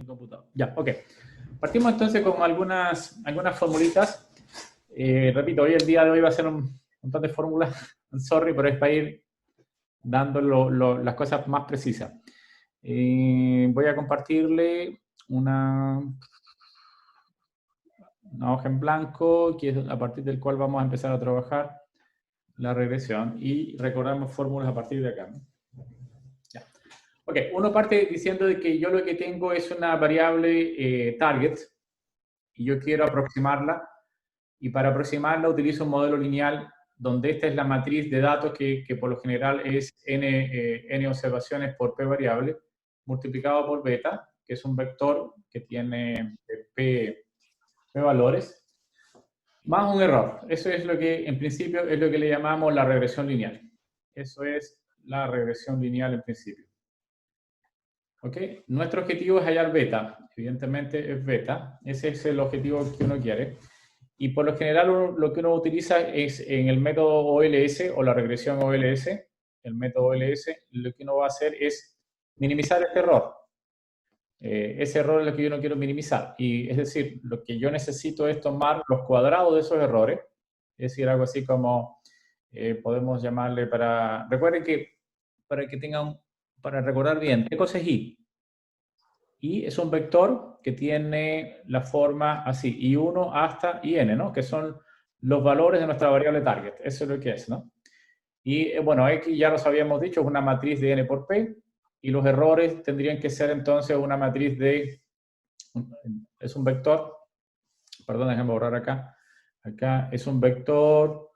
mi computador. Ya, ok. Partimos entonces con algunas formulitas. Repito, hoy el día de hoy va a ser un montón de fórmulas. Sorry, pero es para ir dando las cosas más precisas. Voy a compartirle una hoja en blanco, que es a partir del cual vamos a empezar a trabajar la regresión y recordamos fórmulas a partir de acá, ¿no? Ya. Ok, uno parte diciendo de que yo lo que tengo es una variable target y yo quiero aproximarla, y para aproximarla utilizo un modelo lineal donde esta es la matriz de datos que por lo general es n observaciones por p variable multiplicado por beta, que es un vector que tiene p valores, más un error. Eso es lo que, en principio, es lo que le llamamos la regresión lineal. Eso es la regresión lineal en principio. ¿Ok? Nuestro objetivo es hallar beta. Evidentemente es beta. Ese es el objetivo que uno quiere. Y por lo general lo que uno utiliza es en el método OLS o la regresión OLS, el método OLS, lo que uno va a hacer es minimizar este error. Ese error es lo que yo no quiero minimizar. Y es decir, lo que yo necesito es tomar los cuadrados de esos errores. Es decir, algo así como podemos llamarle para... Recuerden que para que tengan, para recordar bien, ¿qué cosa es I? I es un vector que tiene la forma así, I1 hasta IN, ¿no? Que son los valores de nuestra variable target. Eso es lo que es, ¿no? Y bueno, X ya los habíamos dicho, es una matriz de N por P, y los errores tendrían que ser entonces una matriz de... Es un vector, perdón, déjenme borrar acá. Acá es un vector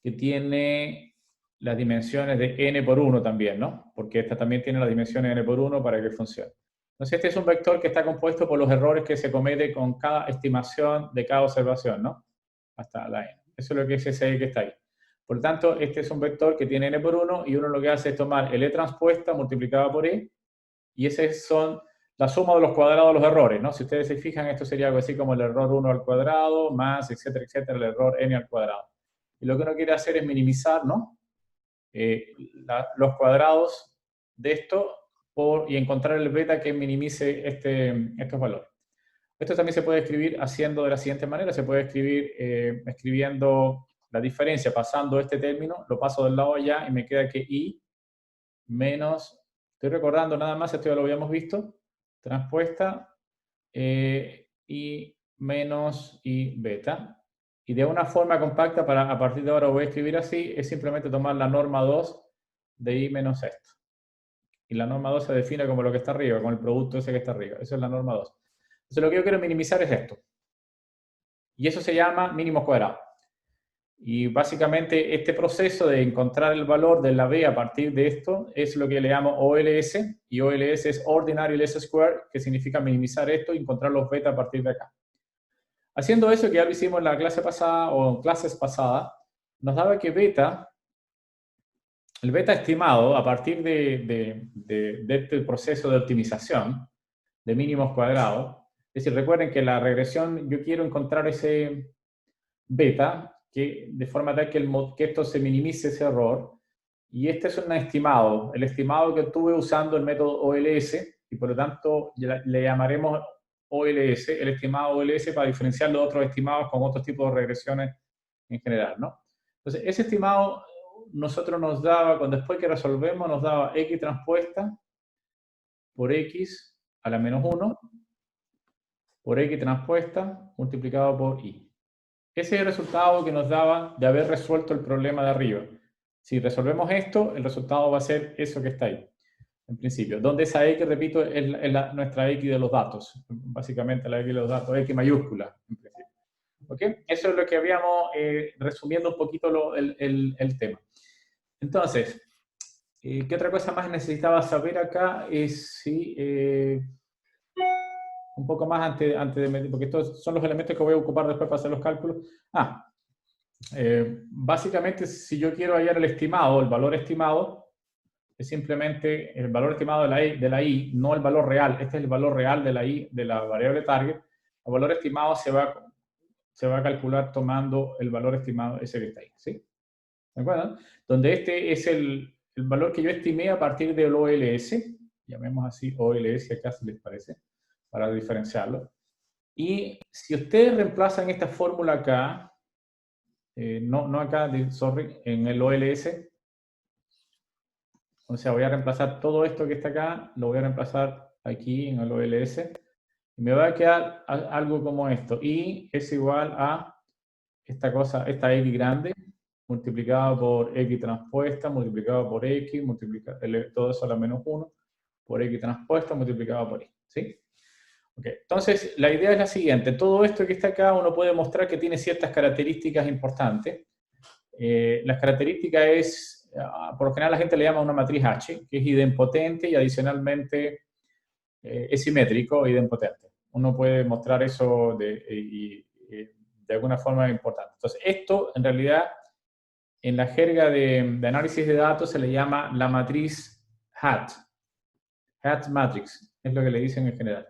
que tiene las dimensiones de N por 1 también, ¿no? Porque esta también tiene las dimensiones de N por 1 para que funcione. Entonces, este es un vector que está compuesto por los errores que se comete con cada estimación de cada observación, ¿no? Hasta la N. Eso es lo que es ese que está ahí. Por lo tanto, este es un vector que tiene N por 1 y uno lo que hace es tomar el E transpuesta multiplicada por E, y esos son la suma de los cuadrados de los errores, ¿no? Si ustedes se fijan, esto sería algo así como el error 1 al cuadrado más, etcétera, etcétera, el error N al cuadrado. Y lo que uno quiere hacer es minimizar, ¿no? Los cuadrados de esto y encontrar el beta que minimice estos valores. Esto también se puede escribir haciendo de la siguiente manera. Se puede escribir escribiendo la diferencia, pasando este término, lo paso del lado allá y me queda que I menos, estoy recordando nada más, esto ya lo habíamos visto, transpuesta I menos I beta. Y de una forma compacta, a partir de ahora voy a escribir así, es simplemente tomar la norma 2 de I menos esto. Y la norma 2 se define como lo que está arriba, con el producto ese que está arriba. Esa es la norma 2. Entonces lo que yo quiero minimizar es esto. Y eso se llama mínimo cuadrado. Y básicamente este proceso de encontrar el valor de la B a partir de esto es lo que le llamo OLS. Y OLS es Ordinary Least Square, que significa minimizar esto y encontrar los beta a partir de acá. Haciendo eso, que ya lo hicimos en la clase pasada o en clases pasadas, nos daba que beta, el beta estimado a partir de este proceso de optimización de mínimos cuadrados, es decir, recuerden que la regresión, yo quiero encontrar ese beta que, de forma tal que esto se minimice ese error, y este es un estimado, el estimado que obtuve usando el método OLS, y por lo tanto le llamaremos OLS, el estimado OLS, para diferenciarlo de otros estimados con otros tipos de regresiones en general, ¿no? Entonces, ese estimado nosotros nos daba, después que resolvemos, nos daba X transpuesta por X a la menos 1 por X transpuesta multiplicado por Y. Ese es el resultado que nos daba de haber resuelto el problema de arriba. Si resolvemos esto, el resultado va a ser eso que está ahí, en principio. Donde esa X, repito, es nuestra X de los datos. Básicamente la X de los datos, X mayúscula, en principio. ¿Ok? Eso es lo que habíamos, resumiendo un poquito el tema. Entonces, ¿qué otra cosa más necesitaba saber acá? Es si... un poco más antes de medir, porque estos son los elementos que voy a ocupar después para hacer los cálculos. Básicamente, si yo quiero hallar el estimado, el valor estimado, es simplemente el valor estimado de la I, no el valor real. Este es el valor real de la I, de la variable target. El valor estimado se va a calcular tomando el valor estimado ese que está ahí, ¿sí? ¿De acuerdo? Donde este es el valor que yo estimé a partir del OLS, llamemos así OLS acá si les parece. para diferenciarlo. Y si ustedes reemplazan esta fórmula acá, no acá, sorry, en el OLS, o sea, voy a reemplazar todo esto que está acá, lo voy a reemplazar aquí en el OLS, y me va a quedar algo como esto. Y es igual a esta cosa, esta X grande, multiplicado por X transpuesta, multiplicado por X, todo eso a la menos 1, por X transpuesta, multiplicado por Y. ¿Sí? Okay. Entonces, la idea es la siguiente. Todo esto que está acá uno puede mostrar que tiene ciertas características importantes. Las características es, por lo general la gente le llama una matriz H, que es idempotente y adicionalmente es simétrico e idempotente. Uno puede mostrar eso de alguna forma importante. Entonces, esto en realidad en la jerga de análisis de datos se le llama la matriz HAT. HAT matrix, es lo que le dicen en general.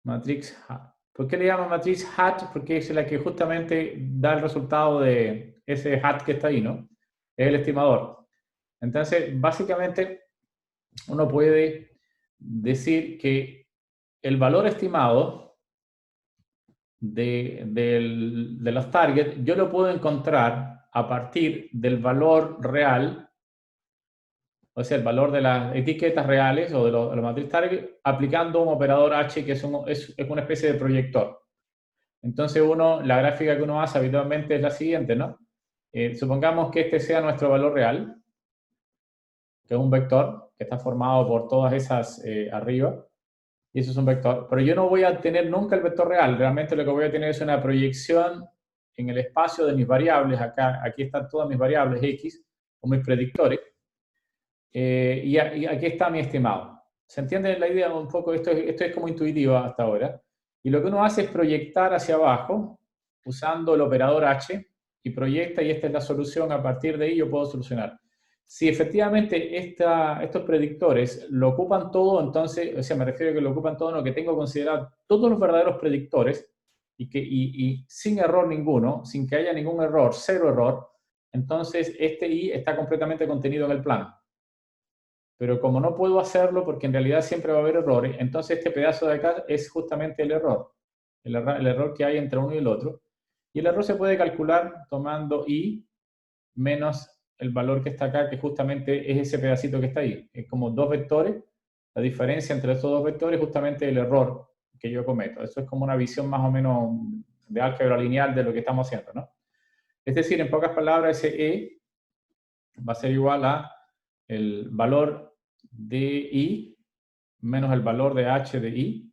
Matrix HAT. ¿Por qué le llaman matriz HAT? Porque es la que justamente da el resultado de ese HAT que está ahí, ¿no? Es el estimador. Entonces, básicamente, uno puede decir que el valor estimado de los targets, yo lo puedo encontrar a partir del valor real, o sea, el valor de las etiquetas reales o de la matriz target, aplicando un operador H que es una especie de proyector. Entonces la gráfica que uno hace habitualmente es la siguiente, ¿no? Supongamos que este sea nuestro valor real, que es un vector que está formado por todas esas arriba, y eso es un vector. Pero yo no voy a tener nunca el vector real, realmente lo que voy a tener es una proyección en el espacio de mis variables, aquí están todas mis variables X, o mis predictores, y aquí está mi estimado. ¿Se entiende la idea un poco? Esto es como intuitivo hasta ahora. Y lo que uno hace es proyectar hacia abajo, usando el operador H, y proyecta, y esta es la solución, a partir de ahí yo puedo solucionar. Si efectivamente estos predictores lo ocupan todo, entonces, o sea, me refiero a que lo ocupan todo, no, que tengo que considerar todos los verdaderos predictores, y sin error ninguno, sin que haya ningún error, cero error, entonces este I está completamente contenido en el plano. Pero como no puedo hacerlo, porque en realidad siempre va a haber errores, entonces este pedazo de acá es justamente el error que hay entre uno y el otro. Y el error se puede calcular tomando I menos el valor que está acá, que justamente es ese pedacito que está ahí. Es como dos vectores, la diferencia entre estos dos vectores es justamente el error que yo cometo. Eso es como una visión más o menos de álgebra lineal de lo que estamos haciendo, ¿no? Es decir, en pocas palabras, ese E va a ser igual a el valor de I menos el valor de H de I.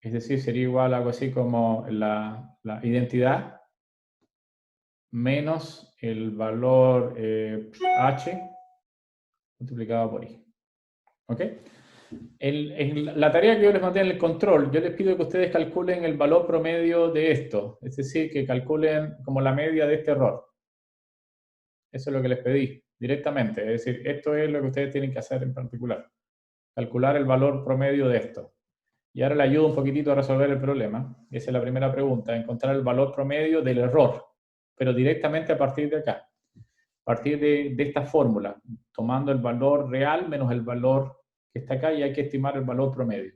Es decir, sería igual a algo así como la identidad menos el valor H multiplicado por I. ¿Ok? En la tarea que yo les mandé en el control, yo les pido que ustedes calculen el valor promedio de esto. Es decir, que calculen como la media de este error. Eso es lo que les pedí directamente. Es decir, esto es lo que ustedes tienen que hacer en particular. Calcular el valor promedio de esto. Y ahora le ayudo un poquitito a resolver el problema. Esa es la primera pregunta, encontrar el valor promedio del error, pero directamente a partir de acá. A partir de esta fórmula, tomando el valor real menos el valor que está acá, y hay que estimar el valor promedio.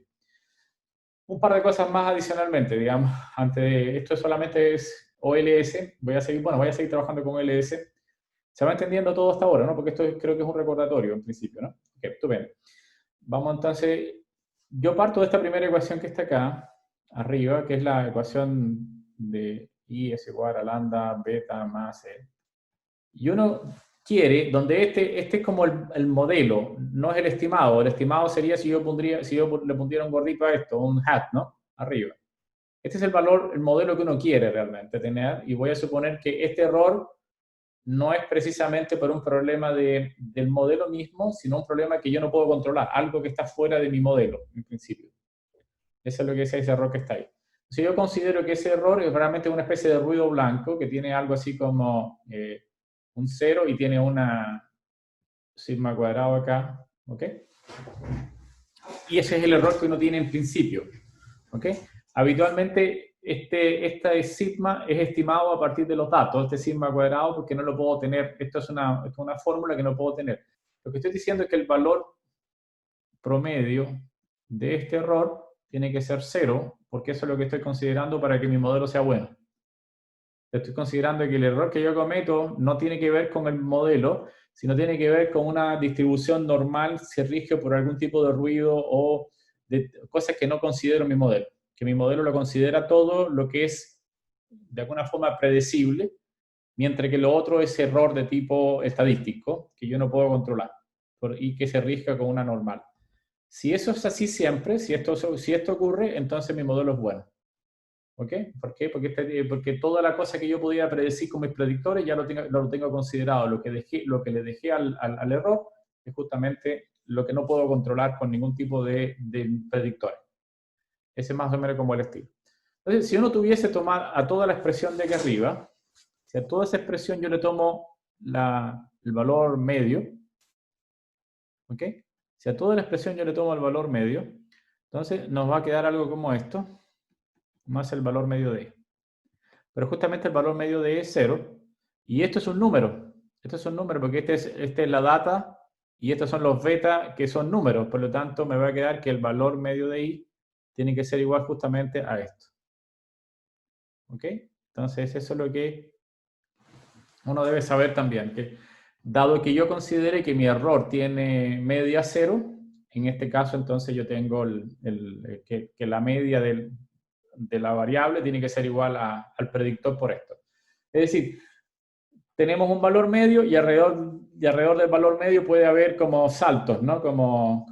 Un par de cosas más adicionalmente, digamos, antes de esto solamente es OLS, voy a seguir trabajando con OLS. Se va entendiendo todo hasta ahora, ¿no? Porque esto creo que es un recordatorio en principio, ¿no? Ok, estupendo. Vamos entonces, yo parto de esta primera ecuación que está acá, arriba, que es la ecuación de I es igual a lambda beta más E. Y uno quiere, donde este es como el modelo, no es el estimado. El estimado sería si yo le pondría un gordito a esto, un hat, ¿no? Arriba. Este es el valor, el modelo que uno quiere realmente tener, y voy a suponer que este error no es precisamente por un problema del modelo mismo, sino un problema que yo no puedo controlar, algo que está fuera de mi modelo, en principio. Eso es lo que es ese error que está ahí. Si yo considero que ese error es realmente una especie de ruido blanco, que tiene algo así como un 0 y tiene una sigma cuadrado acá, ¿ok? Y ese es el error que uno tiene en principio, ¿ok? Habitualmente esta sigma es estimado a partir de los datos, este sigma cuadrado, porque no lo puedo tener, esto es una fórmula que no puedo tener. Lo que estoy diciendo es que el valor promedio de este error tiene que ser 0, porque eso es lo que estoy considerando para que mi modelo sea bueno. Estoy considerando que el error que yo cometo no tiene que ver con el modelo, sino tiene que ver con una distribución normal, se rige por algún tipo de ruido o de cosas que no considero mi modelo. Que mi modelo lo considera todo lo que es de alguna forma predecible, mientras que lo otro es error de tipo estadístico, que yo no puedo controlar, y que se rija con una normal. Si eso es así siempre, si esto ocurre, entonces mi modelo es bueno. ¿Ok? ¿Por qué? Porque toda la cosa que yo podía predecir con mis predictores ya lo tengo considerado. Lo que le dejé al error es justamente lo que no puedo controlar con ningún tipo de predictores. Ese es más o menos como el estilo. Entonces, si uno tuviese tomar a toda la expresión de aquí arriba, si a toda esa expresión yo le tomo el valor medio, ¿ok? Si a toda la expresión yo le tomo el valor medio, entonces nos va a quedar algo como esto, más el valor medio de E. Pero justamente el valor medio de E es 0, y esto es un número. Esto es un número porque esta es la data, y estos son los beta, que son números. Por lo tanto, me va a quedar que el valor medio de I tiene que ser igual justamente a esto. ¿Ok? Entonces, eso es lo que uno debe saber también. Que dado que yo considere que mi error tiene media 0, en este caso, entonces yo tengo que la media de la variable tiene que ser igual al predictor por esto. Es decir, tenemos un valor medio y alrededor del valor medio puede haber como saltos, ¿no? Como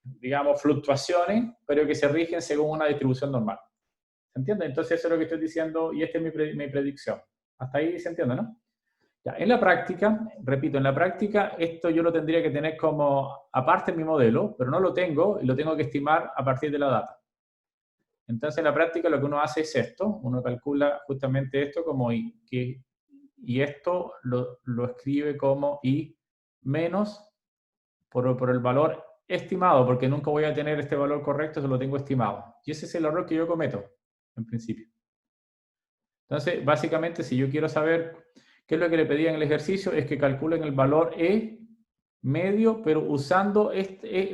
digamos, fluctuaciones, pero que se rigen según una distribución normal. ¿Se entiende? Entonces eso es lo que estoy diciendo y esta es mi predicción. Hasta ahí se entiende, ¿no? Ya, en la práctica, repito, en la práctica esto yo lo tendría que tener como aparte en mi modelo, pero no lo tengo y lo tengo que estimar a partir de la data. Entonces en la práctica lo que uno hace es esto, uno calcula justamente esto como I, y esto lo escribe como I menos por el valor estimado, porque nunca voy a tener este valor correcto, se lo tengo estimado. Y ese es el error que yo cometo, en principio. Entonces, básicamente, si yo quiero saber qué es lo que le pedía en el ejercicio, es que calculen el valor E medio, pero usando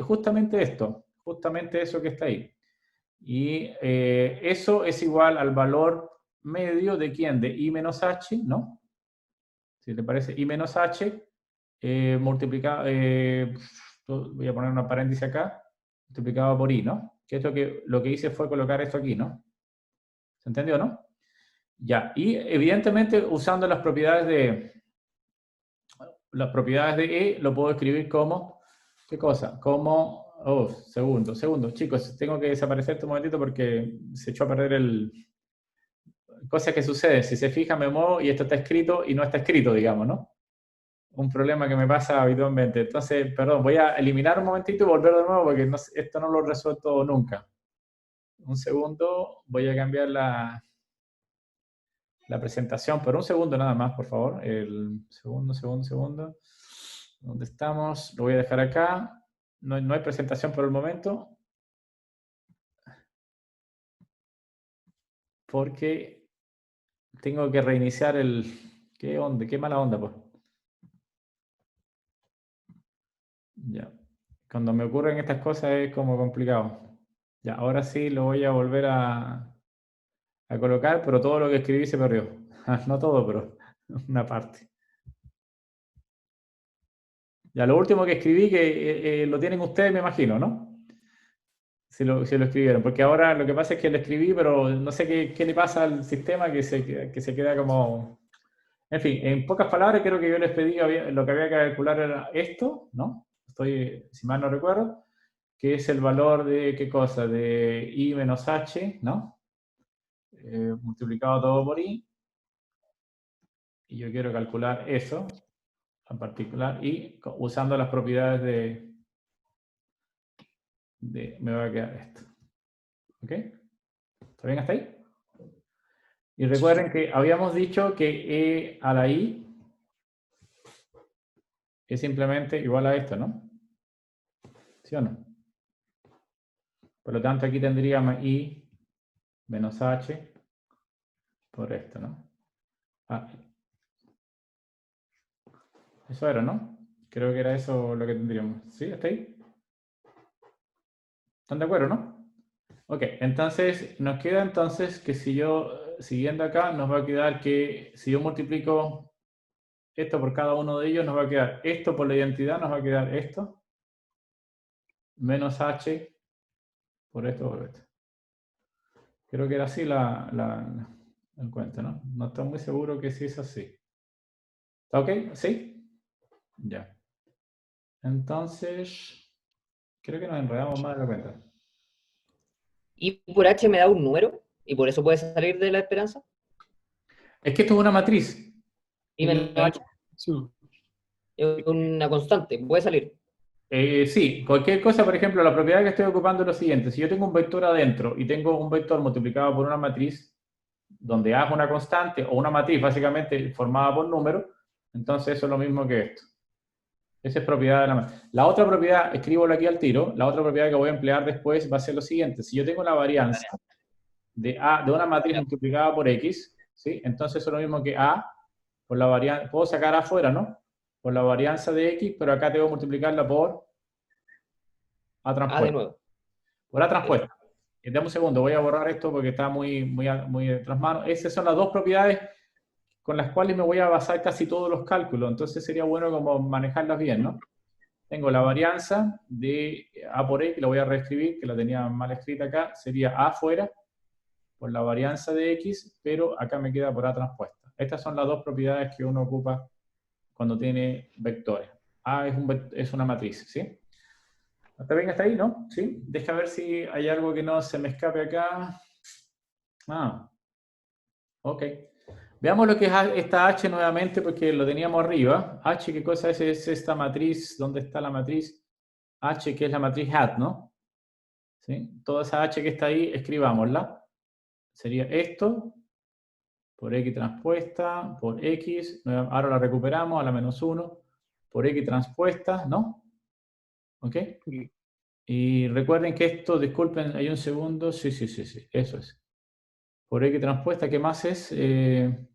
justamente esto, justamente eso que está ahí. Y eso es igual al valor medio de ¿quién? De I menos H, ¿no? Si te parece, I menos H multiplicado, voy a poner una paréntesis acá, multiplicado por I, ¿no? Que esto lo que hice fue colocar esto aquí, ¿no? ¿Se entendió, no? Ya, y evidentemente usando las propiedades de E, lo puedo escribir como, ¿qué cosa? Como, oh, segundo, chicos, tengo que desaparecer un momentito porque se echó a perder cosas que suceden, si se fija me muevo y esto está escrito y no está escrito, digamos, ¿no? Un problema que me pasa habitualmente. Entonces, perdón, voy a eliminar un momentito y volver de nuevo porque esto no lo he resuelto nunca. Un segundo, voy a cambiar la presentación por un segundo nada más, por favor. El segundo. ¿Dónde estamos? Lo voy a dejar acá. No hay presentación por el momento. Porque tengo que reiniciar ¿Qué onda? Qué mala onda, pues. Ya. Cuando me ocurren estas cosas es como complicado. Ya, ahora sí lo voy a volver a colocar, pero todo lo que escribí se perdió. No todo, pero una parte. Ya, lo último que escribí, que lo tienen ustedes, me imagino, ¿no? Si lo escribieron, porque ahora lo que pasa es que lo escribí, pero no sé qué le pasa al sistema que se queda como... En fin, en pocas palabras, creo que yo les pedí lo que había que calcular era esto, ¿no? Si mal no recuerdo, que es el valor de, ¿qué cosa? De I menos H, ¿no? Multiplicado todo por I. Y yo quiero calcular eso, en particular, y usando las propiedades me va a quedar esto. ¿Ok? ¿Está bien hasta ahí? Y recuerden que habíamos dicho que E a la I es simplemente igual a esto, ¿no? ¿Sí o no? Por lo tanto, aquí tendríamos I menos H por esto, ¿no? Ah, eso era, ¿no? Creo que era eso lo que tendríamos. ¿Sí? ¿Hasta ahí? ¿Están de acuerdo, no? Ok, entonces nos queda entonces que si yo, siguiendo acá, nos va a quedar que si yo multiplico esto por cada uno de ellos, nos va a quedar esto por la identidad, nos va a quedar esto, menos h por esto por esto. Creo que era así el cuento, ¿no? No estoy muy seguro que sí es así. ¿Está ok? ¿Sí? Ya. Entonces, creo que nos enredamos más de la cuenta. Y por H me da un número, y por eso puede salir de la esperanza. Es que esto es una matriz. Y menos H Sí. es una constante, puede salir. Sí, cualquier cosa, por ejemplo, la propiedad que estoy ocupando es lo siguiente. Si yo tengo un vector adentro y tengo un vector multiplicado por una matriz, donde A es una constante o una matriz básicamente formada por números, entonces eso es lo mismo que esto. Esa es propiedad de la matriz. La otra propiedad, escríbolo aquí al tiro, la otra propiedad que voy a emplear después va a ser lo siguiente. Si yo tengo la varianza de una matriz multiplicada por X, ¿sí? Entonces eso es lo mismo que A por la varianza, puedo sacar afuera, ¿no? Por la varianza de X, pero acá tengo que multiplicarla por A A de transpuesta. nuevo. Por A transpuesta. Dame un segundo, voy a borrar esto porque está muy de tras manos. Esas son las dos propiedades con las cuales me voy a basar casi todos los cálculos. Entonces sería bueno como manejarlas bien, ¿no? Tengo la varianza de A por X, la voy a reescribir, que la tenía mal escrita acá, sería A fuera por la varianza de X, pero acá me queda por A transpuesta. Estas son las dos propiedades que uno ocupa cuando tiene vectores. A es una matriz, ¿sí? ¿Está bien hasta ahí, no? ¿Sí? Deja ver si hay algo que no se me escape acá. Ah, ok. Veamos lo que es esta H nuevamente, porque lo teníamos arriba. H, ¿qué cosa es? Es esta matriz. ¿Dónde está la matriz? H, que es la matriz hat, ¿no? ¿Sí? Toda esa H que está ahí, escribámosla. Sería esto, por X transpuesta, por X. Ahora la recuperamos a la -1, por X transpuesta, ¿no? ¿Ok? Y recuerden que esto, disculpen, hay un segundo. Sí, eso es. Por X transpuesta, ¿qué más es? Me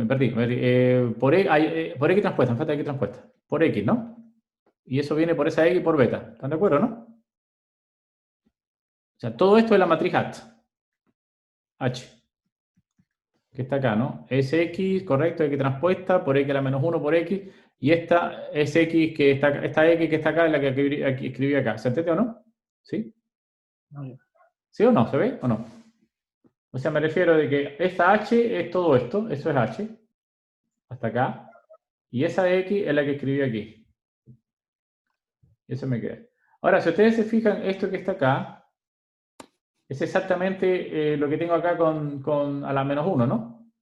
perdí. Por X transpuesta, me falta X transpuesta. Por X, ¿no? Y eso viene por esa X y por beta. ¿Están de acuerdo, no? O sea, todo esto es la matriz hat. H. Que está acá, ¿no? Es X, correcto, X transpuesta, por X a la -1 por X. Y esta es X que está, esta X que está acá es la que escribí acá. ¿Se entiende o no? ¿Sí? ¿Sí o no? ¿Se ve o no? O sea, me refiero de que esta H es todo esto, eso es H, hasta acá. Y esa X es la que escribí aquí. Eso me queda. Ahora, si ustedes se fijan, esto que está acá es exactamente lo que tengo acá con a la -1, ¿no?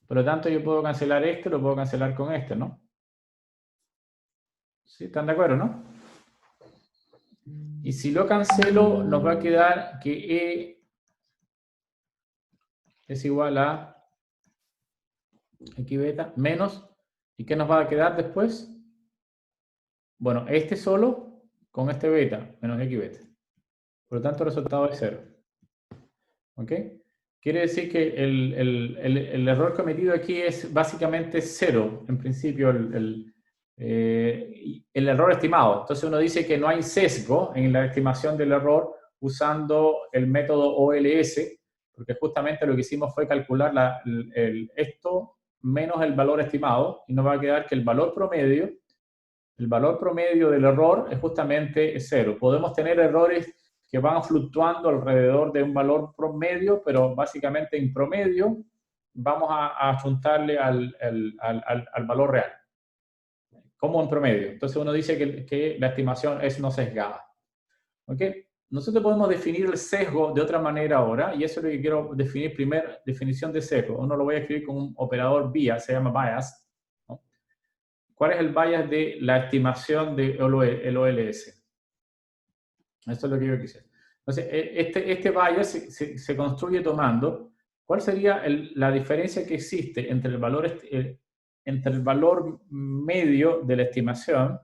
Por lo tanto, yo puedo cancelar esto, lo puedo cancelar con este, ¿no? ¿Sí? ¿Están de acuerdo, no? Y si lo cancelo, nos va a quedar que E es igual a X beta menos, ¿y qué nos va a quedar después? Bueno, este solo con este beta menos X beta. Por lo tanto, el resultado es 0. ¿Ok? Quiere decir que el error cometido aquí es básicamente 0, en principio, el error estimado. Entonces uno dice que no hay sesgo en la estimación del error usando el método OLS, porque justamente lo que hicimos fue calcular esto menos el valor estimado, y nos va a quedar que el valor promedio del error es justamente 0. Podemos tener errores que van fluctuando alrededor de un valor promedio, pero básicamente en promedio vamos a apuntarle al valor real, como en promedio. Entonces uno dice que la estimación es no sesgada. ¿Ok? Nosotros podemos definir el sesgo de otra manera ahora, y eso es lo que quiero definir. Primera definición de sesgo. Uno lo voy a escribir con un operador bias, se llama bias, ¿no? ¿Cuál es el bias de la estimación de OLS? Eso es lo que yo quise. Entonces, este bias se construye tomando cuál sería la diferencia que existe entre el valor medio de la estimación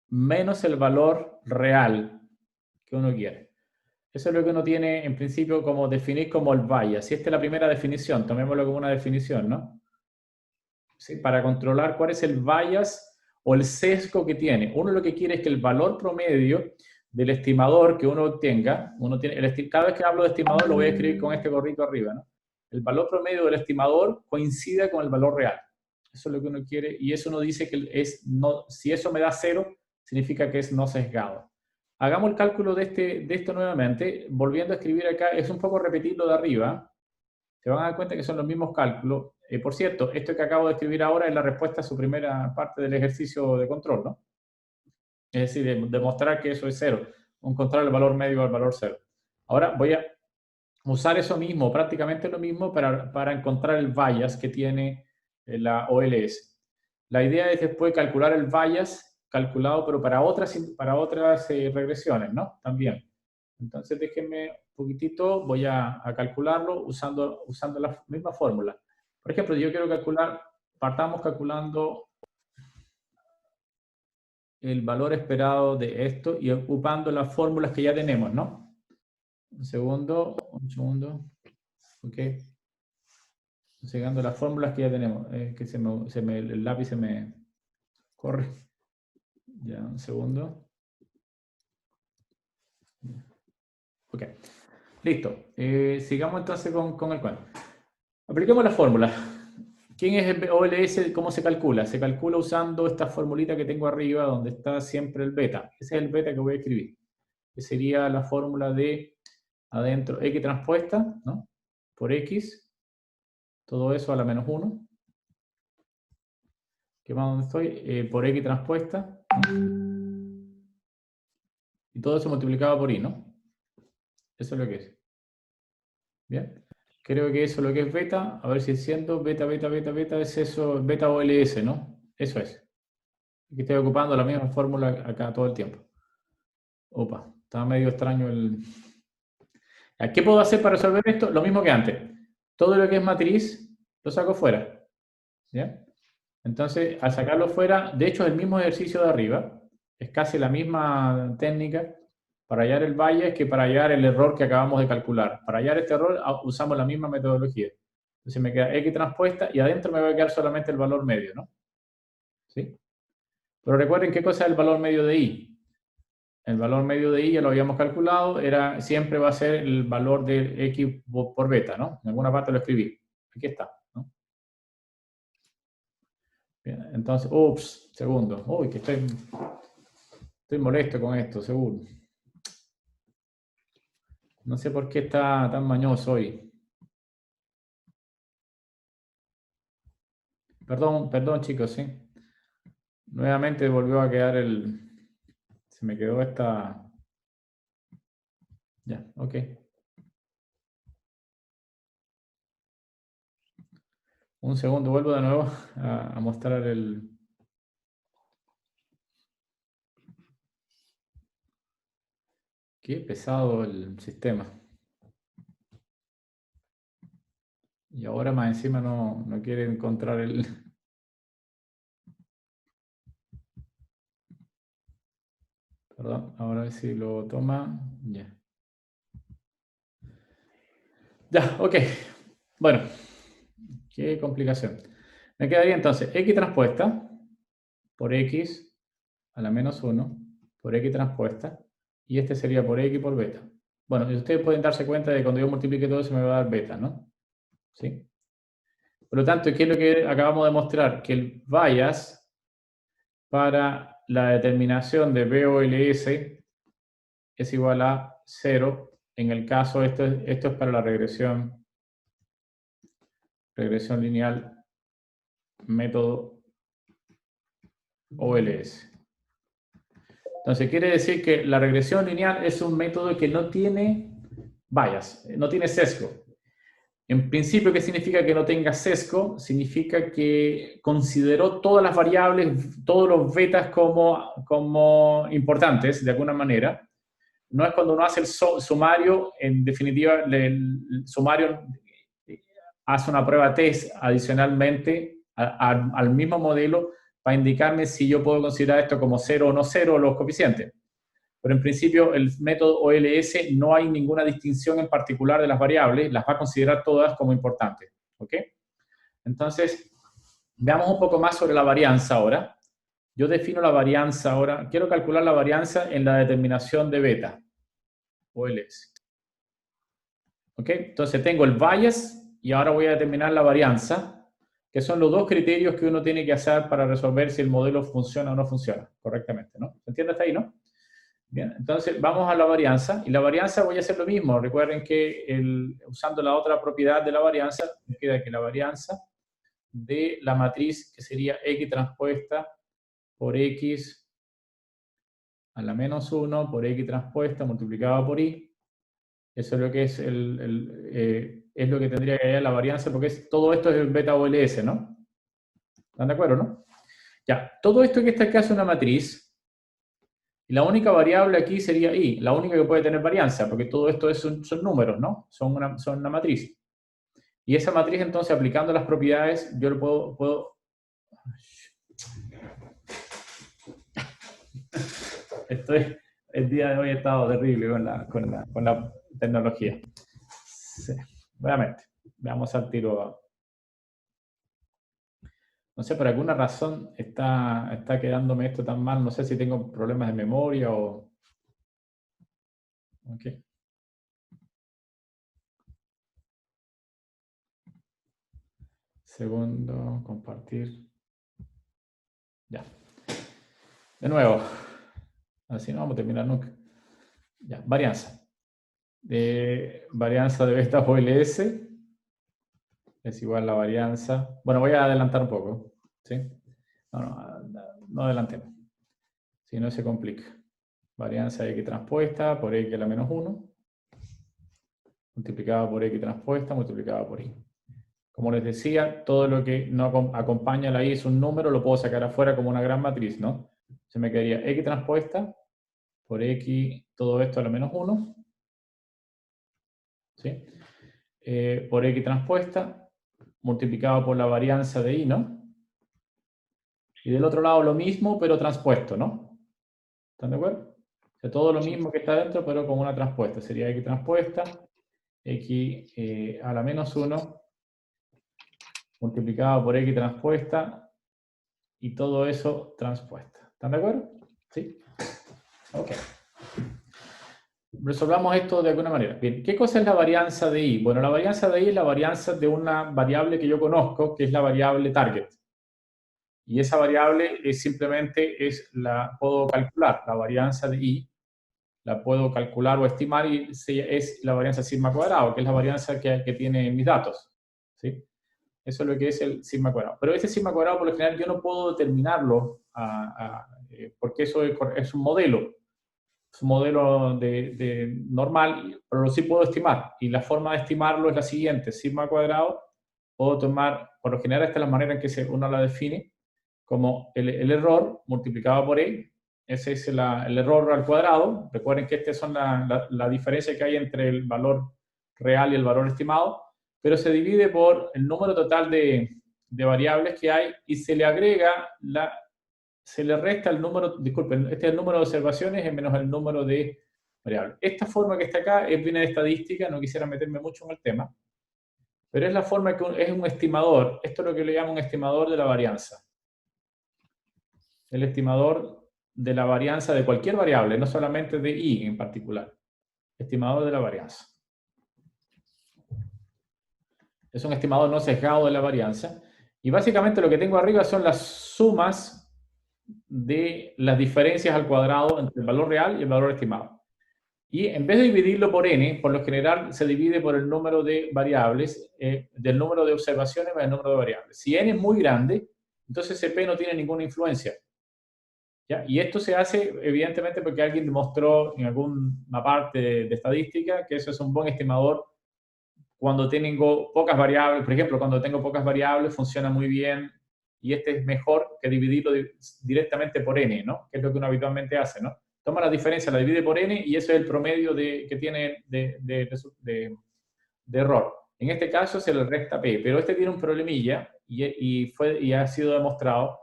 menos el valor real que uno quiere. Eso es lo que uno tiene en principio como definir como el bias. Si esta es la primera definición, tomémoslo como una definición, ¿no? ¿Sí? Para controlar cuál es el bias o el sesgo que tiene. Uno lo que quiere es que el valor promedio del estimador que uno tenga, cada vez que hablo de estimador lo voy a escribir con este gorrito arriba, ¿no? El valor promedio del estimador coincida con el valor real. Eso es lo que uno quiere, y eso uno dice que si eso me da 0, significa que es no sesgado. Hagamos el cálculo de esto nuevamente, volviendo a escribir acá, es un poco repetir lo de arriba, se van a dar cuenta que son los mismos cálculos. Por cierto, esto que acabo de escribir ahora es la respuesta a su primera parte del ejercicio de control, ¿no? Es decir, demostrar que eso es 0, encontrar el valor medio al valor 0. Ahora voy a usar eso mismo, prácticamente lo mismo, para encontrar el bias que tiene la OLS. La idea es después calcular el bias calculado, pero para otras regresiones, ¿no? También. Entonces déjenme un poquitito, voy a calcularlo usando la misma fórmula. Por ejemplo, yo quiero calcular, partamos calculando el valor esperado de esto y ocupando las fórmulas que ya tenemos, ¿no? Un segundo. Ok. Llegando a las fórmulas que ya tenemos. Que el lápiz se me corre. Ya, un segundo. Ok. Listo. Sigamos entonces con el cuento. Apliquemos la fórmula. ¿Quién es el OLS? ¿Cómo se calcula? Se calcula usando esta formulita que tengo arriba, donde está siempre el beta. Ese es el beta que voy a escribir. Que sería la fórmula de adentro X transpuesta, ¿no? Por X. Todo eso a la menos 1. ¿Qué más donde estoy? Por X transpuesta. ¿No? Y todo eso multiplicado por Y, ¿no? Eso es lo que es. Bien. Creo que eso es lo que es beta. A ver si siendo beta es eso, beta OLS, ¿no? Eso es. Aquí estoy ocupando la misma fórmula acá todo el tiempo. Opa, estaba medio extraño el... ¿Qué puedo hacer para resolver esto? Lo mismo que antes. Todo lo que es matriz lo saco fuera. ¿Ya? Entonces, al sacarlo fuera, de hecho es el mismo ejercicio de arriba. Es casi la misma técnica para hallar el bias que para hallar el error que acabamos de calcular. Para hallar este error usamos la misma metodología. Entonces me queda X transpuesta y adentro me va a quedar solamente el valor medio, ¿no? ¿Sí? Pero recuerden qué cosa es el valor medio de Y. El valor medio de Y ya lo habíamos calculado, siempre va a ser el valor de X por beta, ¿no? En alguna parte lo escribí. Aquí está, ¿no? Bien, entonces, ups, segundo. Uy, que estoy molesto con esto, seguro. No sé por qué está tan mañoso hoy. Perdón chicos, ¿sí? Nuevamente volvió a quedar se me quedó esta... Ya, ok. Un segundo, vuelvo de nuevo a mostrar el... Qué pesado el sistema. Y ahora más encima no quiere encontrar el... Perdón, ahora si lo toma... Ya. Ya, ok. Bueno, qué complicación. Me quedaría entonces X transpuesta por X a la menos 1 por X transpuesta, y este sería por X por beta. Bueno, y ustedes pueden darse cuenta de que cuando yo multiplique todo eso me va a dar beta, ¿no? ¿Sí? Por lo tanto, ¿qué es lo que acabamos de mostrar? Que el bias para la determinación de BOLS es igual a 0. En el caso, esto es para la regresión lineal método OLS. Entonces, quiere decir que la regresión lineal es un método que no tiene bias, no tiene sesgo. En principio, ¿qué significa que no tenga sesgo? Significa que consideró todas las variables, todos los betas como importantes, de alguna manera. No es cuando uno hace el sumario, en definitiva, el sumario hace una prueba test adicionalmente al mismo modelo para indicarme si yo puedo considerar esto como 0 o no 0 los coeficientes. Pero en principio el método OLS no hay ninguna distinción en particular de las variables, las va a considerar todas como importantes. ¿Ok? Entonces, veamos un poco más sobre la varianza ahora. yo defino la varianza ahora, quiero calcular la varianza en la determinación de beta, o LS. ¿Ok? Entonces tengo el bias y ahora voy a determinar la varianza, que son los dos criterios que uno tiene que hacer para resolver si el modelo funciona o no funciona correctamente, ¿no? ¿Se entiende hasta ahí, no? Bien, entonces vamos a la varianza, y la varianza voy a hacer lo mismo. Recuerden que usando la otra propiedad de la varianza, me queda que la varianza de la matriz, que sería X transpuesta por X a la menos 1 por X transpuesta multiplicado por Y, eso es lo que es es lo que tendría que haber la varianza, porque todo esto es el beta OLS, ¿no? ¿Están de acuerdo, no? Ya, todo esto que está acá es una matriz, y la única variable aquí sería Y, la única que puede tener varianza, porque todo esto son números, ¿no? Son una matriz. Y esa matriz, entonces, aplicando las propiedades, yo lo puedo... El día de hoy he estado terrible con la tecnología. Sí, obviamente. Veamos al tiro. No sé, por alguna razón está quedándome esto tan mal. No sé si tengo problemas de memoria o... Ok. Segundo, compartir. Ya. De nuevo. Así no vamos a terminar nunca. Ya, varianza. Varianza de beta OLS es igual a la varianza. Bueno, voy a adelantar un poco. ¿Sí? No adelantemos. Si no se complica. Varianza de X transpuesta por X a la menos 1. Multiplicada por X transpuesta, multiplicada por Y. Como les decía, todo lo que no acompaña a la Y es un número, lo puedo sacar afuera como una gran matriz, ¿no? Se me quedaría X transpuesta por X, todo esto a la menos 1. ¿Sí? Por X transpuesta, multiplicado por la varianza de Y, ¿no? Y del otro lado lo mismo, pero transpuesto, ¿no? ¿Están de acuerdo? O sea, todo lo mismo que está dentro, pero con una transpuesta. Sería X transpuesta, X a la menos 1, multiplicado por X transpuesta, y todo eso transpuesta. ¿Están de acuerdo? ¿Sí? Ok. Resolvamos esto de alguna manera. Bien, ¿qué cosa es la varianza de Y? Bueno, la varianza de Y es la varianza de una variable que yo conozco, que es la variable target. Y esa variable puedo calcular, la varianza de Y, la puedo calcular o estimar, y es la varianza sigma cuadrado, que es la varianza que tiene mis datos. ¿Sí? Eso es lo que es el sigma cuadrado. Pero ese sigma cuadrado, por lo general, yo no puedo determinarlo porque eso es un modelo. Es un modelo normal, pero sí puedo estimar. Y la forma de estimarlo es la siguiente. Sigma cuadrado, puedo tomar, por lo general, esta es la manera en que uno la define, como el error multiplicado por E. Ese es el error al cuadrado. Recuerden que estas son la diferencia que hay entre el valor real y el valor estimado, pero se divide por el número total de variables que hay y se le resta el número, disculpen, este es el número de observaciones menos el número de variables. Esta forma que está acá viene de estadística, no quisiera meterme mucho en el tema, pero es la forma que es un estimador. Esto es lo que le llamo un estimador de la varianza. El estimador de la varianza de cualquier variable, no solamente de Y en particular. Estimador de la varianza. Es un estimador no sesgado de la varianza. Y básicamente lo que tengo arriba son las sumas de las diferencias al cuadrado entre el valor real y el valor estimado. Y en vez de dividirlo por n, por lo general se divide por el número de variables, del número de observaciones más el número de variables. Si n es muy grande, entonces ese p no tiene ninguna influencia. ¿Ya? Y esto se hace evidentemente porque alguien demostró en alguna parte de estadística que eso es un buen estimador cuando tengo pocas variables. Por ejemplo, cuando tengo pocas variables funciona muy bien, y este es mejor que dividirlo directamente por n, ¿no? Que es lo que uno habitualmente hace, ¿no? Toma la diferencia, la divide por n y eso es el promedio que tiene de error. En este caso se le resta p, pero este tiene un problemilla y ha sido demostrado.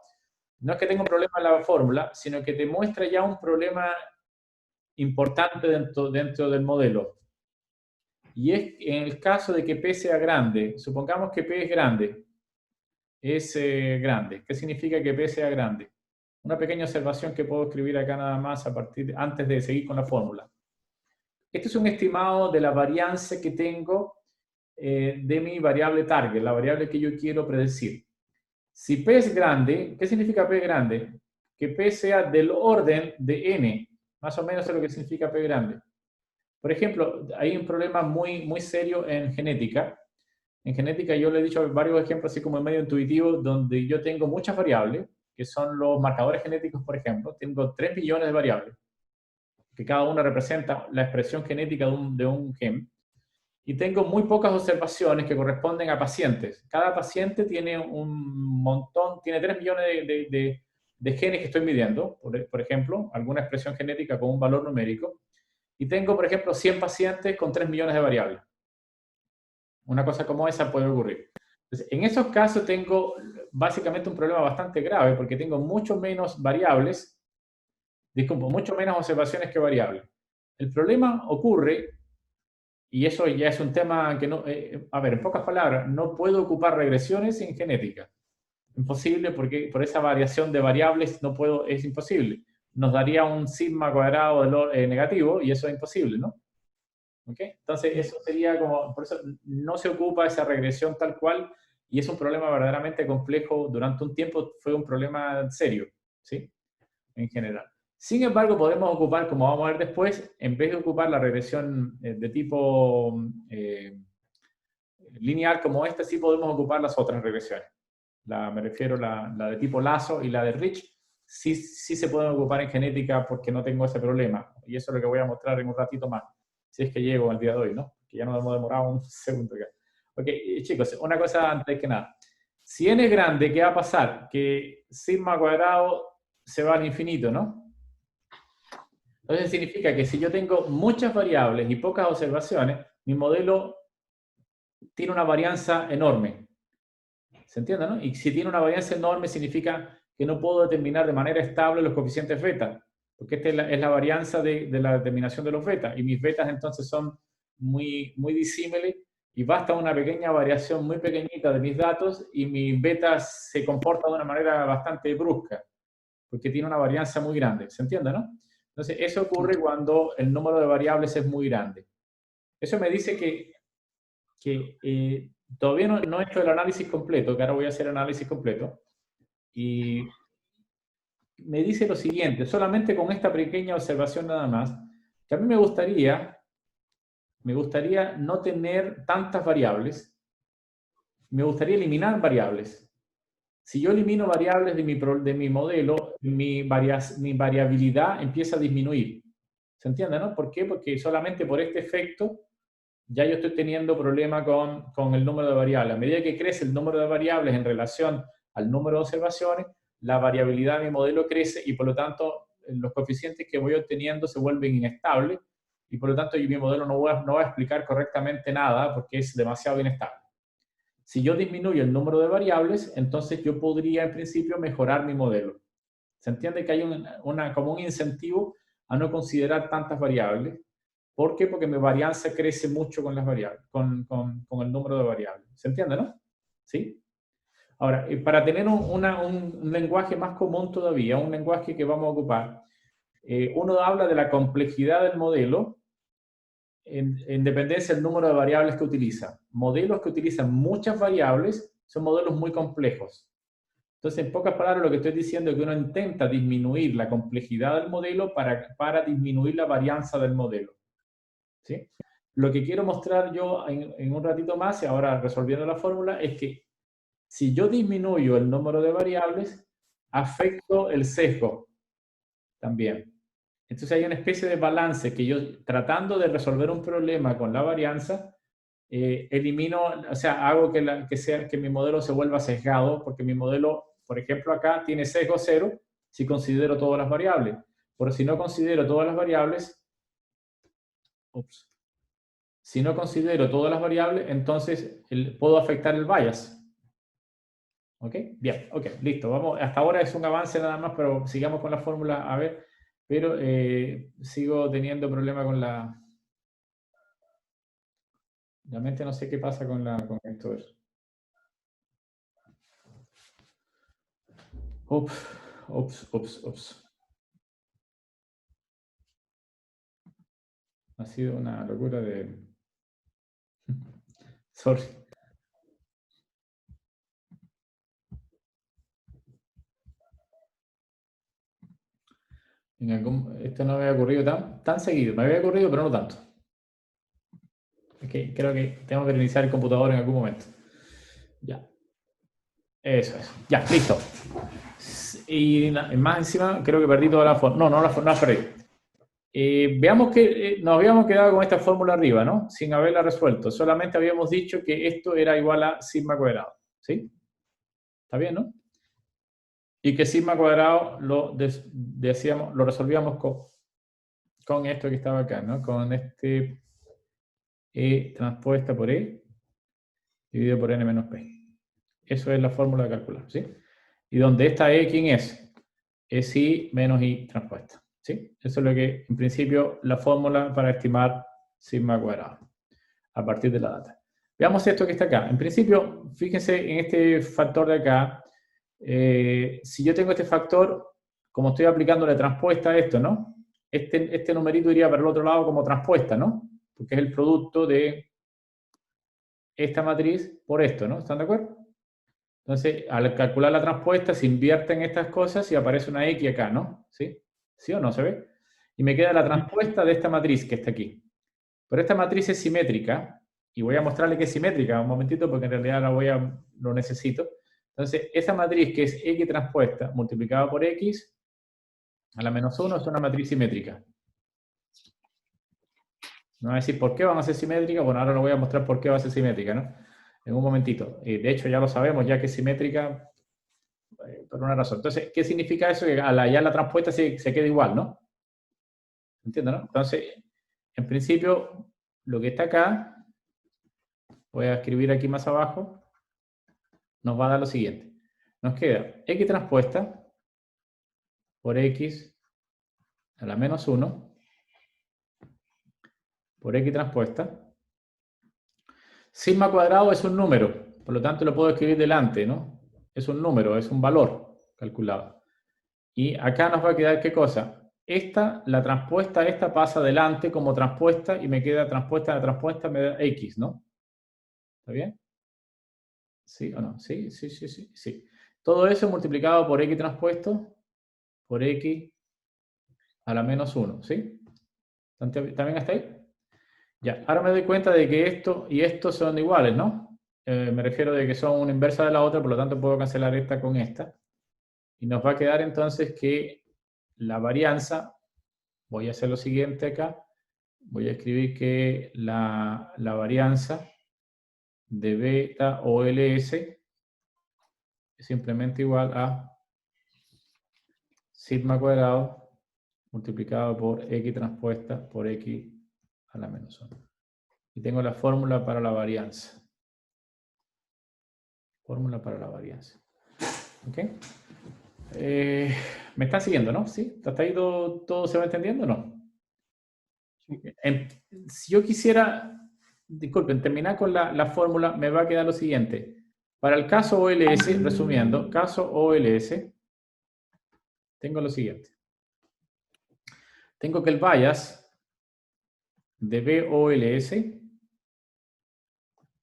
No es que tenga un problema en la fórmula, sino que te muestra ya un problema importante dentro del modelo. Y es en el caso de que P sea grande. Supongamos que P es grande. Es grande. ¿Qué significa que P sea grande? Una pequeña observación que puedo escribir acá nada más antes de seguir con la fórmula. Este es un estimado de la varianza que tengo de mi variable target, la variable que yo quiero predecir. Si P es grande, ¿qué significa P grande? Que P sea del orden de N, más o menos es lo que significa P grande. Por ejemplo, hay un problema muy serio en genética. En genética yo le he dicho varios ejemplos así como en medio intuitivo, donde yo tengo muchas variables, que son los marcadores genéticos, por ejemplo. Tengo 3 billones de variables, que cada una representa la expresión genética de un gen. Y tengo muy pocas observaciones que corresponden a pacientes. Cada paciente tiene un montón, tiene 3 millones de genes que estoy midiendo, por ejemplo, alguna expresión genética con un valor numérico. Y tengo, por ejemplo, 100 pacientes con 3 millones de variables. Una cosa como esa puede ocurrir. Entonces, en esos casos tengo básicamente un problema bastante grave porque tengo mucho menos variables, disculpo, mucho menos observaciones que variables. El problema ocurre, y eso ya es un tema que no, a ver, en pocas palabras, no puedo ocupar regresiones en genética. Imposible porque por esa variación de variables no puedo, es imposible. Nos daría un sigma cuadrado negativo y eso es imposible, ¿no? ¿Okay? Entonces, eso sería como, por eso no se ocupa esa regresión tal cual y es un problema verdaderamente complejo. Durante un tiempo fue un problema serio, ¿sí? En general. Sin embargo, podemos ocupar, como vamos a ver después, en vez de ocupar la regresión de tipo lineal como esta, sí podemos ocupar las otras regresiones. Me refiero a la de tipo Lazo y la de Rich, sí se pueden ocupar en genética porque no tengo ese problema. Y eso es lo que voy a mostrar en un ratito más, si es que llego al día de hoy, ¿no? Que ya nos hemos demorado un segundo acá. Ok, chicos, una cosa antes que nada. Si n es grande, ¿qué va a pasar? Que sigma cuadrado se va al infinito, ¿no? Entonces significa que si yo tengo muchas variables y pocas observaciones, mi modelo tiene una varianza enorme. ¿Se entiende, no? Y si tiene una varianza enorme significa que no puedo determinar de manera estable los coeficientes beta, porque esta es la varianza de la determinación de los betas, y mis betas entonces son muy disímiles, y basta una pequeña variación muy pequeñita de mis datos, y mi beta se comporta de una manera bastante brusca, porque tiene una varianza muy grande. ¿Se entiende, no? Entonces, eso ocurre cuando el número de variables es muy grande. Eso me dice que todavía no he hecho el análisis completo, que ahora voy a hacer el análisis completo, y me dice lo siguiente, solamente con esta pequeña observación nada más, que a mí me gustaría no tener tantas variables, me gustaría eliminar variables. Si yo elimino variables de mi modelo, mi variabilidad empieza a disminuir. ¿Se entiende, no? ¿Por qué? Porque solamente por este efecto ya yo estoy teniendo problema con el número de variables. A medida que crece el número de variables en relación al número de observaciones, la variabilidad de mi modelo crece y por lo tanto los coeficientes que voy obteniendo se vuelven inestables y por lo tanto mi modelo no va a explicar correctamente nada porque es demasiado inestable. Si yo disminuyo el número de variables, entonces yo podría en principio mejorar mi modelo. ¿Se entiende que hay como un incentivo a no considerar tantas variables? ¿Por qué? Porque mi varianza crece mucho con las variables, con el número de variables. ¿Se entiende, no? ¿Sí? Ahora, para tener un lenguaje más común todavía, un lenguaje que vamos a ocupar, uno habla de la complejidad del modelo en dependencia del número de variables que utiliza. Modelos que utilizan muchas variables son modelos muy complejos. Entonces, en pocas palabras, lo que estoy diciendo es que uno intenta disminuir la complejidad del modelo para disminuir la varianza del modelo. ¿Sí? Lo que quiero mostrar yo en un ratito más, y ahora resolviendo la fórmula, es que si yo disminuyo el número de variables, afecto el sesgo también. Entonces hay una especie de balance que yo, tratando de resolver un problema con la varianza, elimino, o sea, hago que mi modelo se vuelva sesgado, porque mi modelo, por ejemplo, acá tiene sesgo cero si considero todas las variables. Pero si no considero todas las variables, si no considero todas las variables, entonces puedo afectar el bias. ¿Ok? Bien, ok, listo. Vamos, hasta ahora es un avance nada más, pero sigamos con la fórmula, a ver. Pero sigo teniendo problema con la... Realmente no sé qué pasa con esto. Uf. Ups. Ha sido una locura de... Sorry. Esto no me había ocurrido tan seguido. Me había ocurrido, pero no tanto. Es que creo que tengo que reiniciar el computador en algún momento. Ya. Eso es. Ya, listo. Y más encima, creo que perdí toda la fórmula. No la perdí. Veamos que nos habíamos quedado con esta fórmula arriba, ¿no? Sin haberla resuelto. Solamente habíamos dicho que esto era igual a sigma cuadrado. ¿Sí? ¿Está bien, no? Y que sigma cuadrado lo resolvíamos con esto que estaba acá, ¿no? Con este E transpuesta por E dividido por N menos P. Eso es la fórmula de calcular, ¿sí? Y donde esta E, ¿quién es? Es I menos I transpuesta, ¿sí? Eso es lo que, en principio, la fórmula para estimar sigma cuadrado, a partir de la data. Veamos esto que está acá. En principio, fíjense en este factor de acá. Si yo tengo este factor, como estoy aplicando la transpuesta a esto, ¿no? Este numerito iría para el otro lado como transpuesta, ¿no? Porque es el producto de esta matriz por esto, ¿no? ¿Están de acuerdo? Entonces, al calcular la transpuesta, se invierten estas cosas y aparece una X acá, ¿no? ¿Sí? ¿Sí o no se ve? Y me queda la transpuesta de esta matriz que está aquí. Pero esta matriz es simétrica, y voy a mostrarle que es simétrica un momentito, porque en realidad lo necesito. Entonces, esa matriz que es X transpuesta multiplicada por X a la menos 1 es una matriz simétrica. Me va a decir, ¿por qué van a ser simétricas? Bueno, ahora lo voy a mostrar por qué va a ser simétrica, ¿no? En un momentito. De hecho, ya lo sabemos, ya que es simétrica por una razón. Entonces, ¿qué significa eso? Que ya la transpuesta se queda igual, ¿no? ¿Entiendo, no? Entonces, en principio, lo que está acá, voy a escribir aquí más abajo, nos va a dar lo siguiente. Nos queda X transpuesta por X a la menos 1 por X transpuesta. Sigma cuadrado es un número, por lo tanto lo puedo escribir delante, ¿no? Es un número, es un valor calculado. Y acá nos va a quedar, ¿qué cosa? La transpuesta esta pasa adelante como transpuesta y me queda transpuesta, la transpuesta me da X, ¿no? ¿Está bien? ¿Sí o no? Sí. Todo eso multiplicado por X transpuesto por X a la menos 1, ¿sí? ¿También hasta ahí? Ya, ahora me doy cuenta de que esto y esto son iguales, ¿no? Me refiero de que son una inversa de la otra, por lo tanto puedo cancelar esta con esta. Y nos va a quedar entonces que la varianza, voy a hacer lo siguiente acá, voy a escribir que la varianza de beta OLS es simplemente igual a sigma cuadrado multiplicado por X transpuesta por X a la menos 1. Y tengo la fórmula para la varianza. Fórmula para la varianza. ¿Ok? ¿Me están siguiendo, no? ¿Sí? ¿Hasta ahí todo se va entendiendo o no? Si yo quisiera, disculpen, terminar con la fórmula, me va a quedar lo siguiente. Para el caso OLS, resumiendo, caso OLS, tengo lo siguiente. Tengo que el bias de BOLS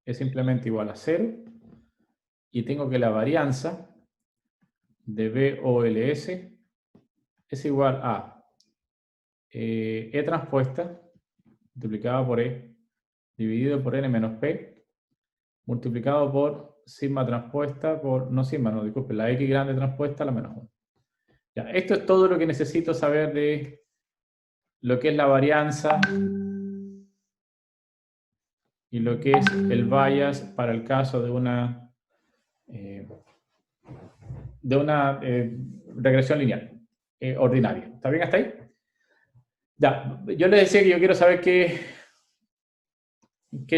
es simplemente igual a 0. Y tengo que la varianza de BOLS es igual a E transpuesta multiplicado por E dividido por N menos P multiplicado por sigma transpuesta por, no sigma, no, disculpe, la X grande transpuesta a la menos 1. Ya, esto es todo lo que necesito saber de lo que es la varianza y lo que es el bias para el caso de una regresión lineal ordinaria. ¿Está bien hasta ahí? Ya, yo les decía que yo quiero saber qué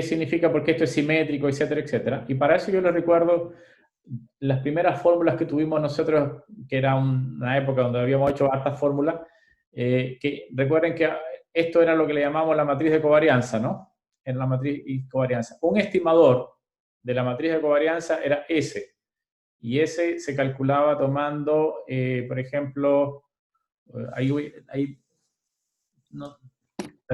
significa, por qué esto es simétrico, etcétera, etcétera. Y para eso yo les recuerdo las primeras fórmulas que tuvimos nosotros, que era una época donde habíamos hecho hartas fórmulas, que recuerden que esto era lo que le llamamos la matriz de covarianza, ¿no? En la matriz de covarianza. Un estimador de la matriz de covarianza era S. Y ese se calculaba tomando, por ejemplo, ahí no,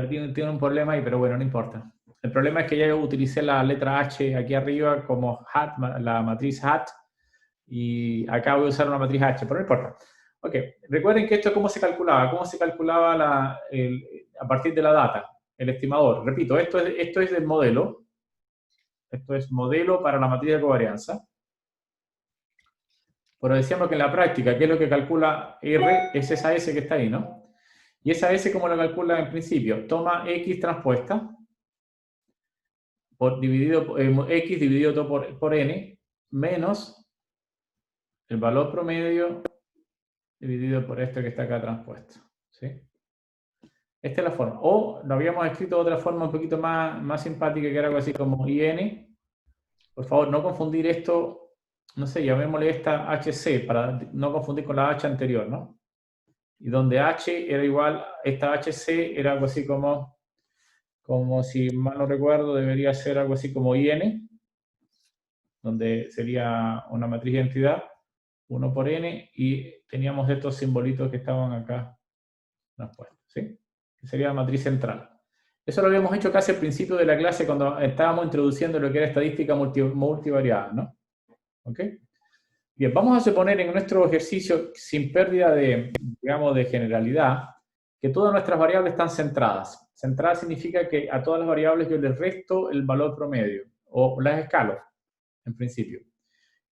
tiene un problema ahí, pero bueno, no importa. El problema es que ya yo utilicé la letra H aquí arriba como hat, la matriz hat, y acá voy a usar una matriz H, pero no importa. Ok, recuerden que esto cómo se calculaba. ¿Cómo se calculaba a partir de la data? El estimador. Repito, esto es del modelo. Esto es modelo para la matriz de covarianza. Pero decíamos que en la práctica, ¿qué es lo que calcula R? Es esa S que está ahí, ¿no? Y esa S, ¿cómo lo calcula en principio? Toma X transpuesta, X dividido todo por N, menos el valor promedio dividido por esto que está acá transpuesto. ¿Sí? Esta es la forma. O lo habíamos escrito de otra forma un poquito más simpática, que era algo así como IN. Por favor, no confundir esto, no sé, llamémosle esta HC, para no confundir con la H anterior, ¿no? Y donde H era igual, esta HC era algo así como si mal no recuerdo, debería ser algo así como IN, donde sería una matriz de identidad, 1 por N, y teníamos estos simbolitos que estaban acá transpuestos, ¿sí? Que sería la matriz central. Eso lo habíamos hecho casi al principio de la clase cuando estábamos introduciendo lo que era estadística multivariada, ¿no? ¿Ok? Bien, vamos a suponer en nuestro ejercicio, sin pérdida de, digamos, de generalidad, que todas nuestras variables están centradas. Centrada significa que a todas las variables yo les resto el valor promedio, o las escalo, en principio.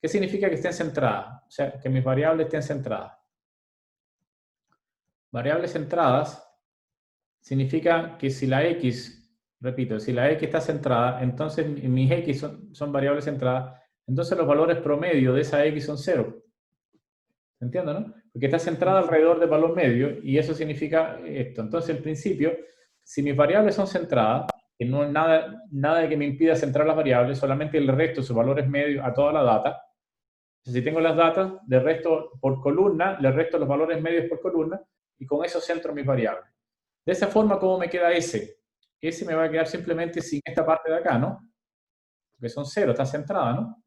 ¿Qué significa que estén centradas? O sea, que mis variables estén centradas. Variables centradas significa que si la X, repito, si la X está centrada, entonces mis X son variables centradas, entonces los valores promedio de esa X son 0. ¿Se entiende, no? Porque está centrada alrededor del valor medio y eso significa esto. Entonces, en principio, si mis variables son centradas, que no hay nada de que me impida centrar las variables, solamente el resto de sus valores medios a toda la data. Si tengo las datas, le resto por columna, le resto los valores medios por columna y con eso centro mis variables. De esa forma, ¿cómo me queda S? S me va a quedar simplemente sin esta parte de acá, ¿no? Porque son 0, está centrada, ¿no?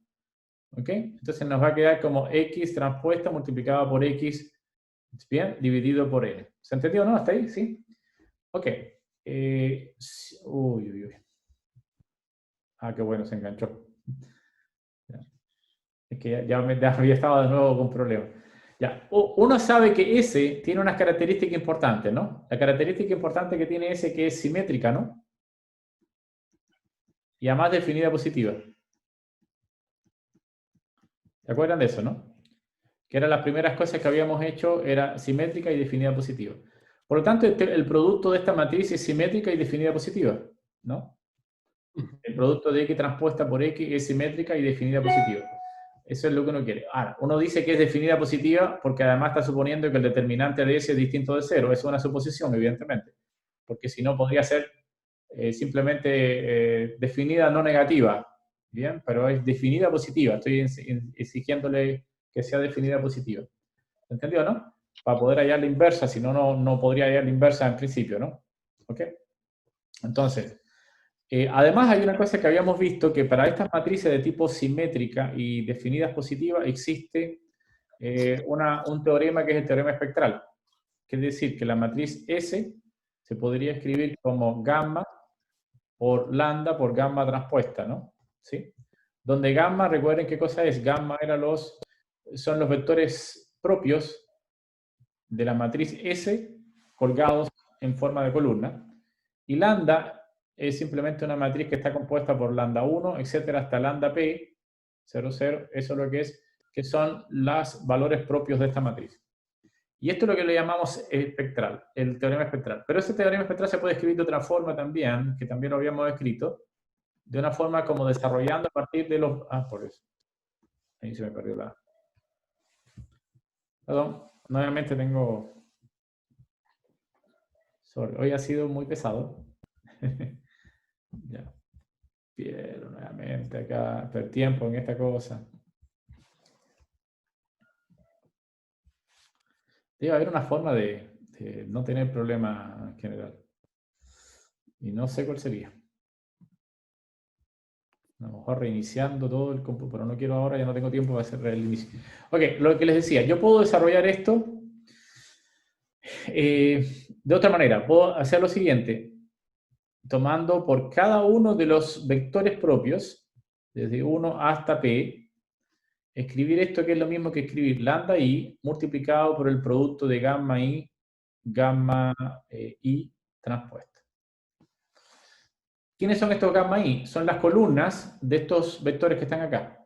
¿Ok? Entonces nos va a quedar como X transpuesta multiplicada por X, bien, dividido por N. ¿Se entendió, no? ¿Hasta ahí? ¿Sí? Ok. Uy, uy, uy. Ah, qué bueno, se enganchó. Es que ya había estado de nuevo con problemas. Ya. Uno sabe que S tiene unas características importantes, ¿no? La característica importante que tiene S es que es simétrica, ¿no? Y además definida positiva. ¿Se acuerdan de eso, no? Que eran las primeras cosas que habíamos hecho, era simétrica y definida positiva. Por lo tanto, el producto de esta matriz es simétrica y definida positiva, ¿no? El producto de X transpuesta por X es simétrica y definida positiva. Eso es lo que uno quiere. Ahora, uno dice que es definida positiva porque además está suponiendo que el determinante de S es distinto de 0. Es una suposición, evidentemente. Porque si no, podría ser simplemente definida no negativa. Bien, pero es definida positiva. Estoy exigiéndole que sea definida positiva. ¿Entendió, no? Para poder hallar la inversa, si no, no podría hallar la inversa en principio, ¿no? ¿Ok? Entonces, además hay una cosa que habíamos visto, que para estas matrices de tipo simétrica y definidas positivas existe un teorema que es el teorema espectral. Que es decir, que la matriz S se podría escribir como gamma por lambda por gamma transpuesta, ¿no? ¿Sí? Donde gamma, recuerden qué cosa es, gamma son los vectores propios de la matriz S colgados en forma de columna. Y lambda es simplemente una matriz que está compuesta por lambda 1, etcétera, hasta lambda p, 0, 0, eso es lo que son los valores propios de esta matriz. Y esto es lo que le llamamos espectral, el teorema espectral. Pero ese teorema espectral se puede escribir de otra forma también, que también lo habíamos escrito, de una forma como desarrollando a partir de los... Ah, por eso. Ahí se me perdió la... Perdón, nuevamente tengo... Sorry, hoy ha sido muy pesado. Ya. Pierdo nuevamente acá, per tiempo en esta cosa. Debe haber una forma de no tener problema en general. Y no sé cuál sería. A lo mejor reiniciando todo el computador, pero no quiero ahora, ya no tengo tiempo para hacer el inicio. Ok, lo que les decía, yo puedo desarrollar esto de otra manera. Puedo hacer lo siguiente, tomando por cada uno de los vectores propios, desde 1 hasta p, escribir esto que es lo mismo que escribir lambda i multiplicado por el producto de gamma i transpuesta. ¿Quiénes son estos gamma i? Son las columnas de estos vectores que están acá.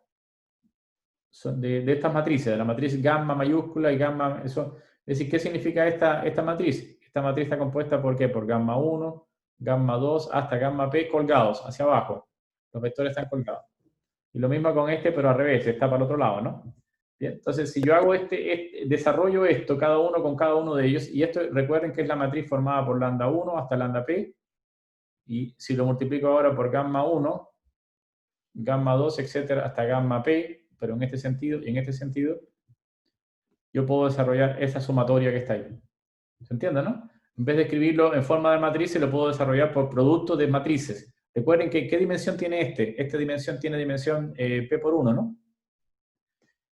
Son de estas matrices, de la matriz gamma mayúscula y gamma... Eso, es decir, ¿qué significa esta matriz? Esta matriz está compuesta ¿por qué? Por gamma 1, gamma 2, hasta gamma p colgados hacia abajo. Los vectores están colgados. Y lo mismo con este, pero al revés, está para el otro lado, ¿no? Bien, entonces, si yo hago desarrollo esto, cada uno con cada uno de ellos, y esto recuerden que es la matriz formada por lambda 1 hasta lambda p, y si lo multiplico ahora por gamma 1, gamma 2, etcétera, hasta gamma p, pero en este sentido, yo puedo desarrollar esa sumatoria que está ahí. ¿Se entiende, no? En vez de escribirlo en forma de matrices, lo puedo desarrollar por producto de matrices. Recuerden que ¿qué dimensión tiene este? Esta dimensión tiene dimensión p por 1, ¿no?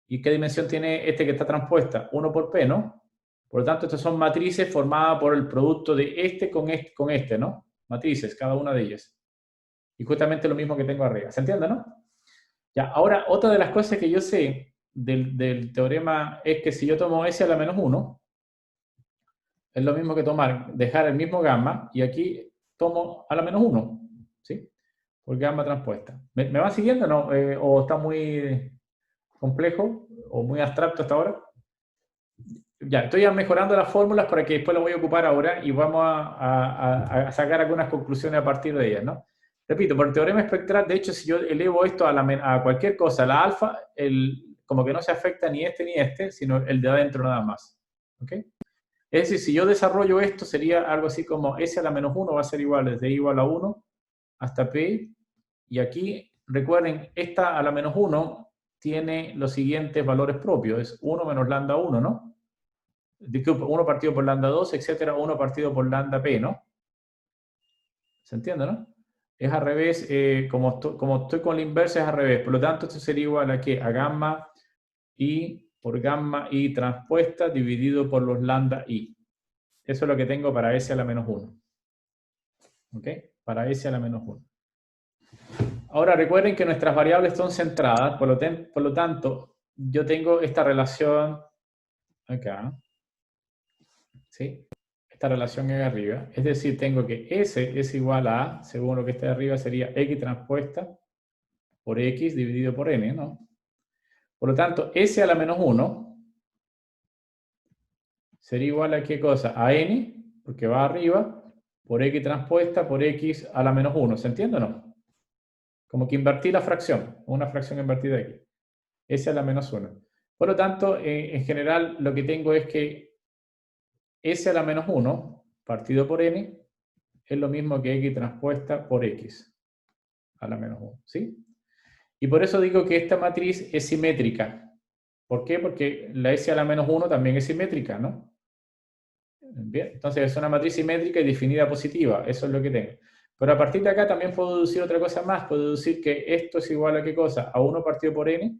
¿Y qué dimensión tiene este que está transpuesta? 1 por p, ¿no? Por lo tanto, estas son matrices formadas por el producto de este, con este, ¿no? Matrices, cada una de ellas. Y justamente lo mismo que tengo arriba. ¿Se entiende, no? Ya, ahora, otra de las cosas que yo sé del teorema es que si yo tomo S a la menos 1, es lo mismo que dejar el mismo gamma, y aquí tomo a la menos 1, ¿sí? Por gamma transpuesta. ¿Me van siguiendo, no? ¿O está muy complejo o muy abstracto hasta ahora? Ya, estoy mejorando las fórmulas para que después las voy a ocupar ahora y vamos a sacar algunas conclusiones a partir de ellas, ¿no? Repito, por el teorema espectral, de hecho, si yo elevo esto a cualquier cosa, la alfa, como que no se afecta ni este, sino el de adentro nada más. ¿Ok? Es decir, si yo desarrollo esto, sería algo así como S a la menos 1 va a ser igual desde I igual a 1 hasta P. Y aquí, recuerden, esta a la menos 1 tiene los siguientes valores propios. Es 1 menos lambda 1, ¿no? Disculpe, 1 partido por lambda 2, etcétera, 1 partido por lambda P, ¿no? ¿Se entiende, no? Es al revés, como estoy con la inversa es al revés. Por lo tanto, esto sería igual a ¿qué? A gamma I por gamma I transpuesta dividido por los lambda I. Eso es lo que tengo para S a la menos 1. ¿Ok? Para S a la menos 1. Ahora recuerden que nuestras variables son centradas, por lo tanto, yo tengo esta relación acá. ¿Sí? Esta relación es arriba. Es decir, tengo que S es igual a, según lo que está arriba, sería X transpuesta por X dividido por N, ¿no? Por lo tanto, S a la menos 1 sería igual a ¿qué cosa? A N, porque va arriba, por X transpuesta por X a la menos 1. ¿Se entiende o no? Como que invertí la fracción, una fracción invertida aquí. S a la menos 1. Por lo tanto, en general, lo que tengo es que S a la menos 1 partido por N es lo mismo que X transpuesta por X a la menos 1, ¿sí? Y por eso digo que esta matriz es simétrica. ¿Por qué? Porque la S a la menos 1 también es simétrica, ¿no? Bien, entonces es una matriz simétrica y definida positiva, eso es lo que tengo. Pero a partir de acá también puedo deducir otra cosa más, puedo deducir que esto es igual a ¿qué cosa? A 1 partido por N.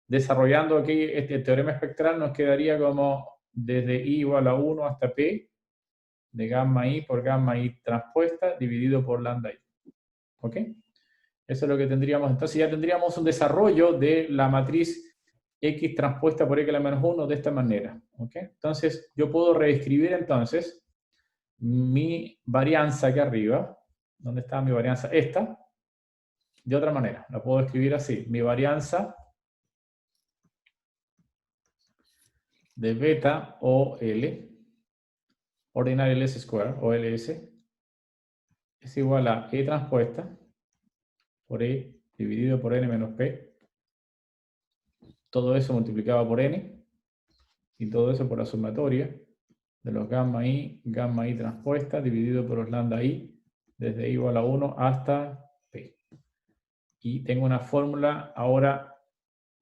Desarrollando aquí este teorema espectral nos quedaría como desde I igual a 1 hasta P de gamma I por gamma I transpuesta dividido por lambda I. ¿Ok? Eso es lo que tendríamos. Entonces ya tendríamos un desarrollo de la matriz X transpuesta por X a la menos 1 de esta manera. ¿Ok? Entonces yo puedo reescribir entonces mi varianza aquí arriba. ¿Dónde está mi varianza? Esta. De otra manera. La puedo escribir así. Mi varianza de beta OL, ordinary LS square, o LS, es igual a E transpuesta por E dividido por N menos P. Todo eso multiplicado por N. Y todo eso por la sumatoria de los gamma I transpuesta dividido por los lambda I desde I igual a 1 hasta P. Y tengo una fórmula ahora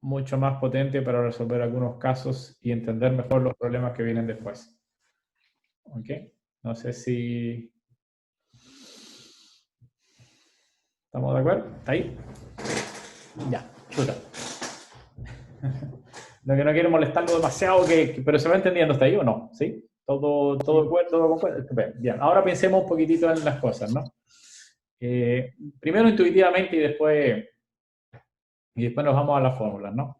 mucho más potente para resolver algunos casos y entender mejor los problemas que vienen después. ¿Ok? No sé si ¿Estamos de acuerdo? ¿Está ahí? Ya, chuta. Lo que no quiero molestarlo demasiado, pero se va entendiendo, ¿está ahí o no? ¿Sí? Todo concuerda. Bien, ahora pensemos un poquitito en las cosas, ¿no? Primero intuitivamente y después nos vamos a las fórmulas, ¿no?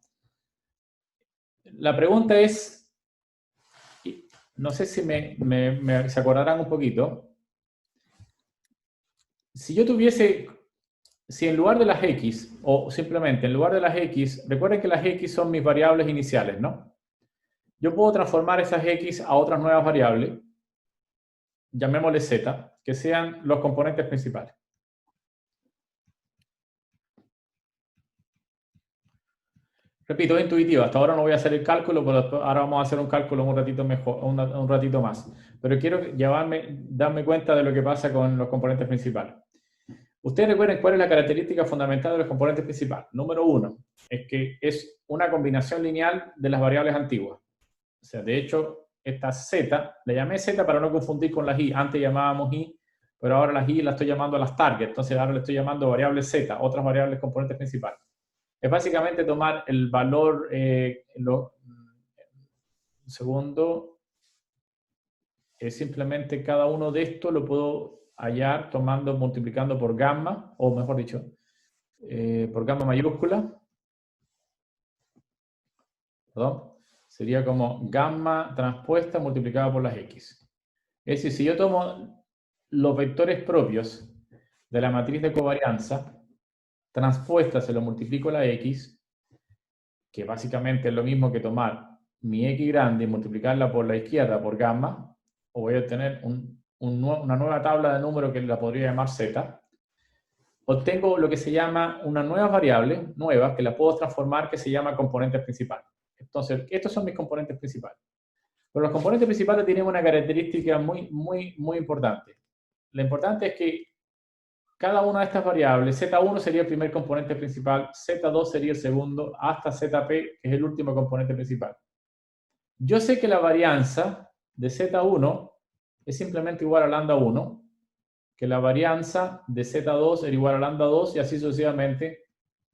La pregunta es, no sé si se acordarán un poquito, si en lugar de las x, o simplemente en lugar de las x, recuerden que las x son mis variables iniciales, ¿no? Yo puedo transformar esas x a otras nuevas variables, llamémosle z, que sean los componentes principales. Repito, es intuitivo. Hasta ahora no voy a hacer el cálculo, pero ahora vamos a hacer un cálculo un ratito mejor, un ratito más. Pero quiero darme cuenta de lo que pasa con los componentes principales. Ustedes recuerden cuál es la característica fundamental de los componentes principales. Número 1, es que es una combinación lineal de las variables antiguas. O sea, de hecho, esta z, le llamé z para no confundir con las i. Antes llamábamos i, pero ahora las i las estoy llamando a las targets. Entonces ahora le estoy llamando variables z, otras variables componentes principales. Es básicamente tomar el valor, un segundo, es simplemente cada uno de estos lo puedo hallar multiplicando por gamma, o mejor dicho, por gamma mayúscula. Perdón. Sería como gamma transpuesta multiplicada por las x. Es decir, si yo tomo los vectores propios de la matriz de covarianza, transpuesta se lo multiplico a la x, que básicamente es lo mismo que tomar mi x grande y multiplicarla por la izquierda por gamma, o voy a obtener una nueva tabla de números que la podría llamar z, obtengo lo que se llama una nueva variable, nueva, que la puedo transformar, que se llama componentes principales. Entonces, estos son mis componentes principales. Pero los componentes principales tienen una característica muy importante. Lo importante es que cada una de estas variables, z1 sería el primer componente principal, z2 sería el segundo, hasta zp, que es el último componente principal. Yo sé que la varianza de z1 es simplemente igual a lambda 1, que la varianza de z2 era igual a lambda 2 y así sucesivamente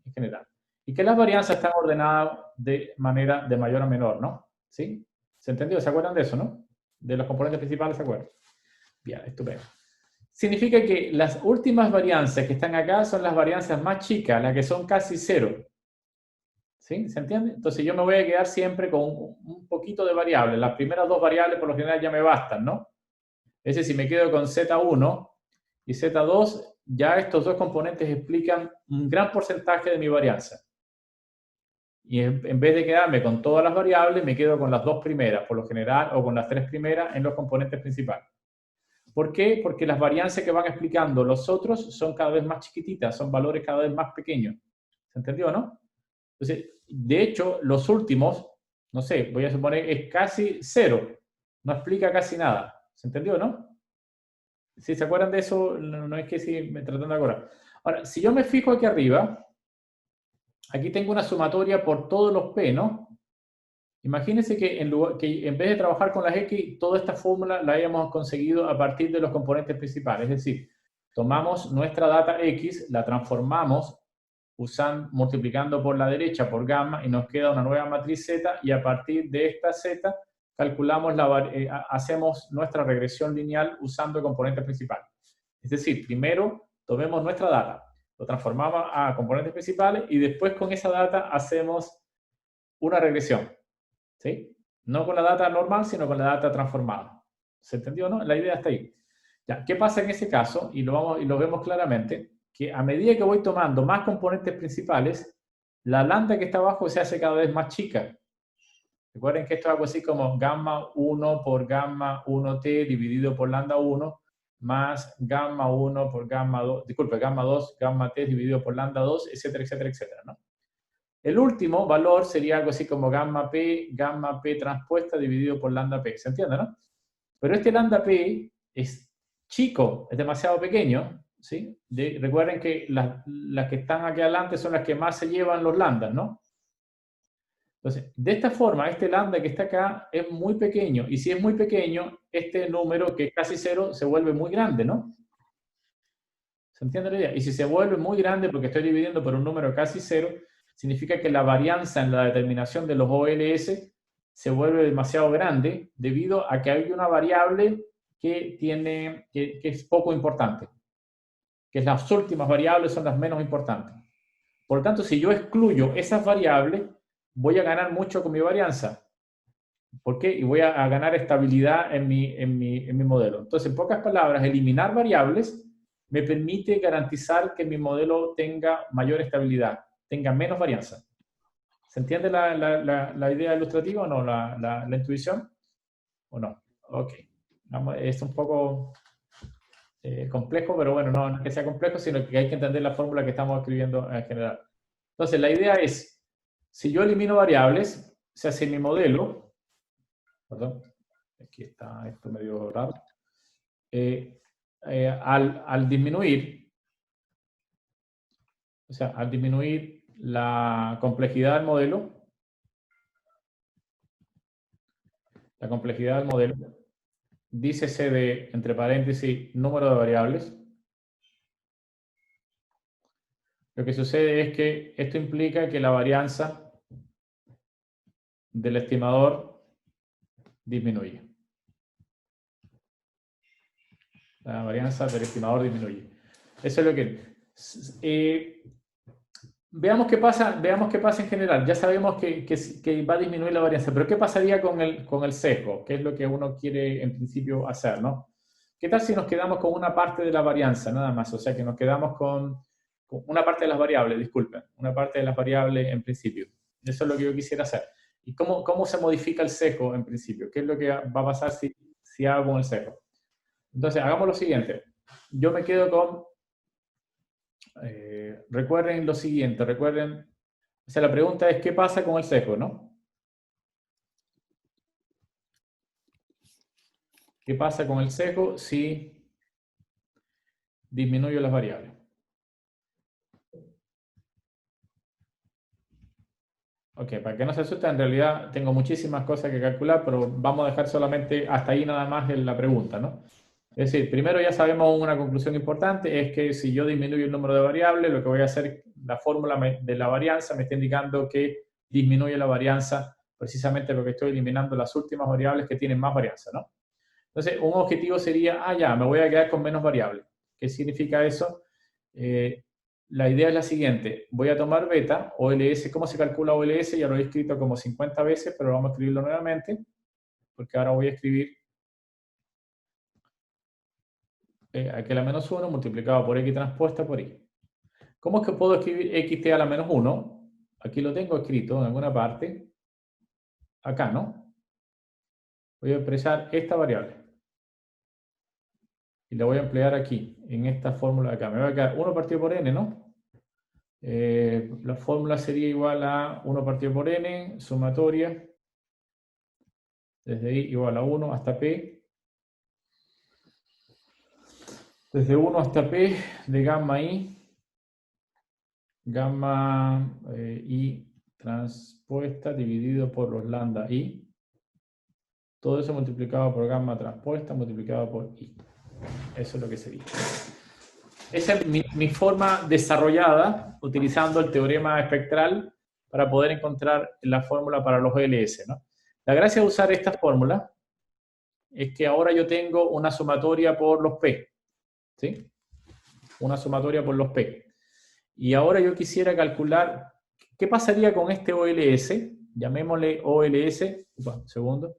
en general. Y que las varianzas están ordenadas de manera de mayor a menor, ¿no? ¿Sí? ¿Se entendió? ¿Se acuerdan de eso, no? De los componentes principales, ¿se acuerdan? Bien, estupendo. Significa que las últimas varianzas que están acá son las varianzas más chicas, las que son casi cero. ¿Sí? ¿Se entiende? Entonces yo me voy a quedar siempre con un poquito de variables. Las primeras dos variables por lo general ya me bastan, ¿no? Es decir, si me quedo con z1 y z2, ya estos dos componentes explican un gran porcentaje de mi varianza. Y en vez de quedarme con todas las variables, me quedo con las dos primeras, por lo general, o con las tres primeras en los componentes principales. ¿Por qué? Porque las varianzas que van explicando los otros son cada vez más chiquititas, son valores cada vez más pequeños. ¿Se entendió, no? Entonces, de hecho, los últimos, no sé, voy a suponer, es casi cero. No explica casi nada. ¿Se entendió, no? Si se acuerdan de eso, no es que si me tratando de acordar. Ahora, si yo me fijo aquí arriba, aquí tengo una sumatoria por todos los p, ¿no? Imagínense que en vez de trabajar con las x, toda esta fórmula la hayamos conseguido a partir de los componentes principales. Es decir, tomamos nuestra data x, la transformamos multiplicando por la derecha por gamma y nos queda una nueva matriz z y a partir de esta z calculamos hacemos nuestra regresión lineal usando el componente principal. Es decir, primero tomemos nuestra data, lo transformamos a componentes principales y después con esa data hacemos una regresión. ¿Sí? No con la data normal, sino con la data transformada. ¿Se entendió, no? La idea está ahí. Ya, ¿qué pasa en ese caso? Y lo vemos claramente, que a medida que voy tomando más componentes principales, la lambda que está abajo se hace cada vez más chica. Recuerden que esto es algo así como gamma 1 por gamma 1t dividido por lambda 1 más gamma 1 por gamma 2, disculpe, gamma 2, gamma t dividido por lambda 2, etcétera, etcétera, etcétera, ¿no? El último valor sería algo así como gamma p transpuesta dividido por lambda p. ¿Se entiende, no? Pero este lambda p es chico, es demasiado pequeño, ¿sí? Recuerden que las que están aquí adelante son las que más se llevan los lambdas, ¿no? Entonces, de esta forma, este lambda que está acá es muy pequeño. Y si es muy pequeño, este número que es casi cero se vuelve muy grande, ¿no? ¿Se entiende la idea? Y si se vuelve muy grande porque estoy dividiendo por un número casi cero, significa que la varianza en la determinación de los OLS se vuelve demasiado grande debido a que hay una variable que es poco importante, que las últimas variables son las menos importantes. Por lo tanto, si yo excluyo esas variables, voy a ganar mucho con mi varianza. ¿Por qué? Y voy a ganar estabilidad en mi modelo. Entonces, en pocas palabras, eliminar variables me permite garantizar que mi modelo tenga mayor estabilidad, tenga menos varianza. ¿Se entiende la idea ilustrativa o no? ¿La intuición? ¿O no? Ok. Es un poco complejo, pero bueno, no es que sea complejo, sino que hay que entender la fórmula que estamos escribiendo en general. Entonces, la idea es, si yo elimino variables, se hace mi modelo, perdón, aquí está esto medio raro, al disminuir, o sea, al disminuir la complejidad del modelo, dícese de, entre paréntesis, número de variables. Lo que sucede es que esto implica que la varianza del estimador disminuye. La varianza del estimador disminuye. Eso es lo que... veamos qué pasa en general. Ya sabemos que va a disminuir la varianza, pero ¿qué pasaría con el sesgo? ¿Qué es lo que uno quiere en principio hacer, ¿no? ¿Qué tal si nos quedamos con una parte de la varianza, nada más? O sea, que nos quedamos con una parte de las variables, disculpen, una parte de las variables en principio. Eso es lo que yo quisiera hacer. ¿Y cómo se modifica el sesgo en principio? ¿Qué es lo que va a pasar si hago con el sesgo? Entonces, hagamos lo siguiente. Yo me quedo con... recuerden lo siguiente, recuerden... O sea, la pregunta es, ¿qué pasa con el sesgo, no? ¿Qué pasa con el sesgo si disminuyo las variables? Ok, para que no se asusten, en realidad tengo muchísimas cosas que calcular, pero vamos a dejar solamente hasta ahí nada más en la pregunta, ¿no? Es decir, primero ya sabemos una conclusión importante, es que si yo disminuyo el número de variables, lo que voy a hacer, la fórmula de la varianza me está indicando que disminuye la varianza precisamente porque estoy eliminando las últimas variables que tienen más varianza, ¿no? Entonces, un objetivo sería, ya, me voy a quedar con menos variables. ¿Qué significa eso? La idea es la siguiente, voy a tomar beta, OLS, ¿cómo se calcula OLS? Ya lo he escrito como 50 veces, pero vamos a escribirlo nuevamente, porque ahora voy a escribir aquí a la menos 1 multiplicado por x transpuesta por y. ¿Cómo es que puedo escribir xt a la menos 1? Aquí lo tengo escrito en alguna parte, acá, ¿no? Voy a expresar esta variable. Y la voy a emplear aquí, en esta fórmula de acá. Me va a quedar 1 partido por n, ¿no? La fórmula sería igual a 1 partido por n, sumatoria, desde i igual a 1 hasta p, desde 1 hasta p de gamma i transpuesta dividido por los lambda i, todo eso multiplicado por gamma transpuesta multiplicado por i. Eso es lo que sería. Esa es mi forma desarrollada utilizando el teorema espectral para poder encontrar la fórmula para los LS, ¿no? La gracia de usar esta fórmula es que ahora yo tengo una sumatoria por los P, ¿sí? Una sumatoria por los P. Y ahora yo quisiera calcular qué pasaría con este OLS, llamémosle OLS, segundo,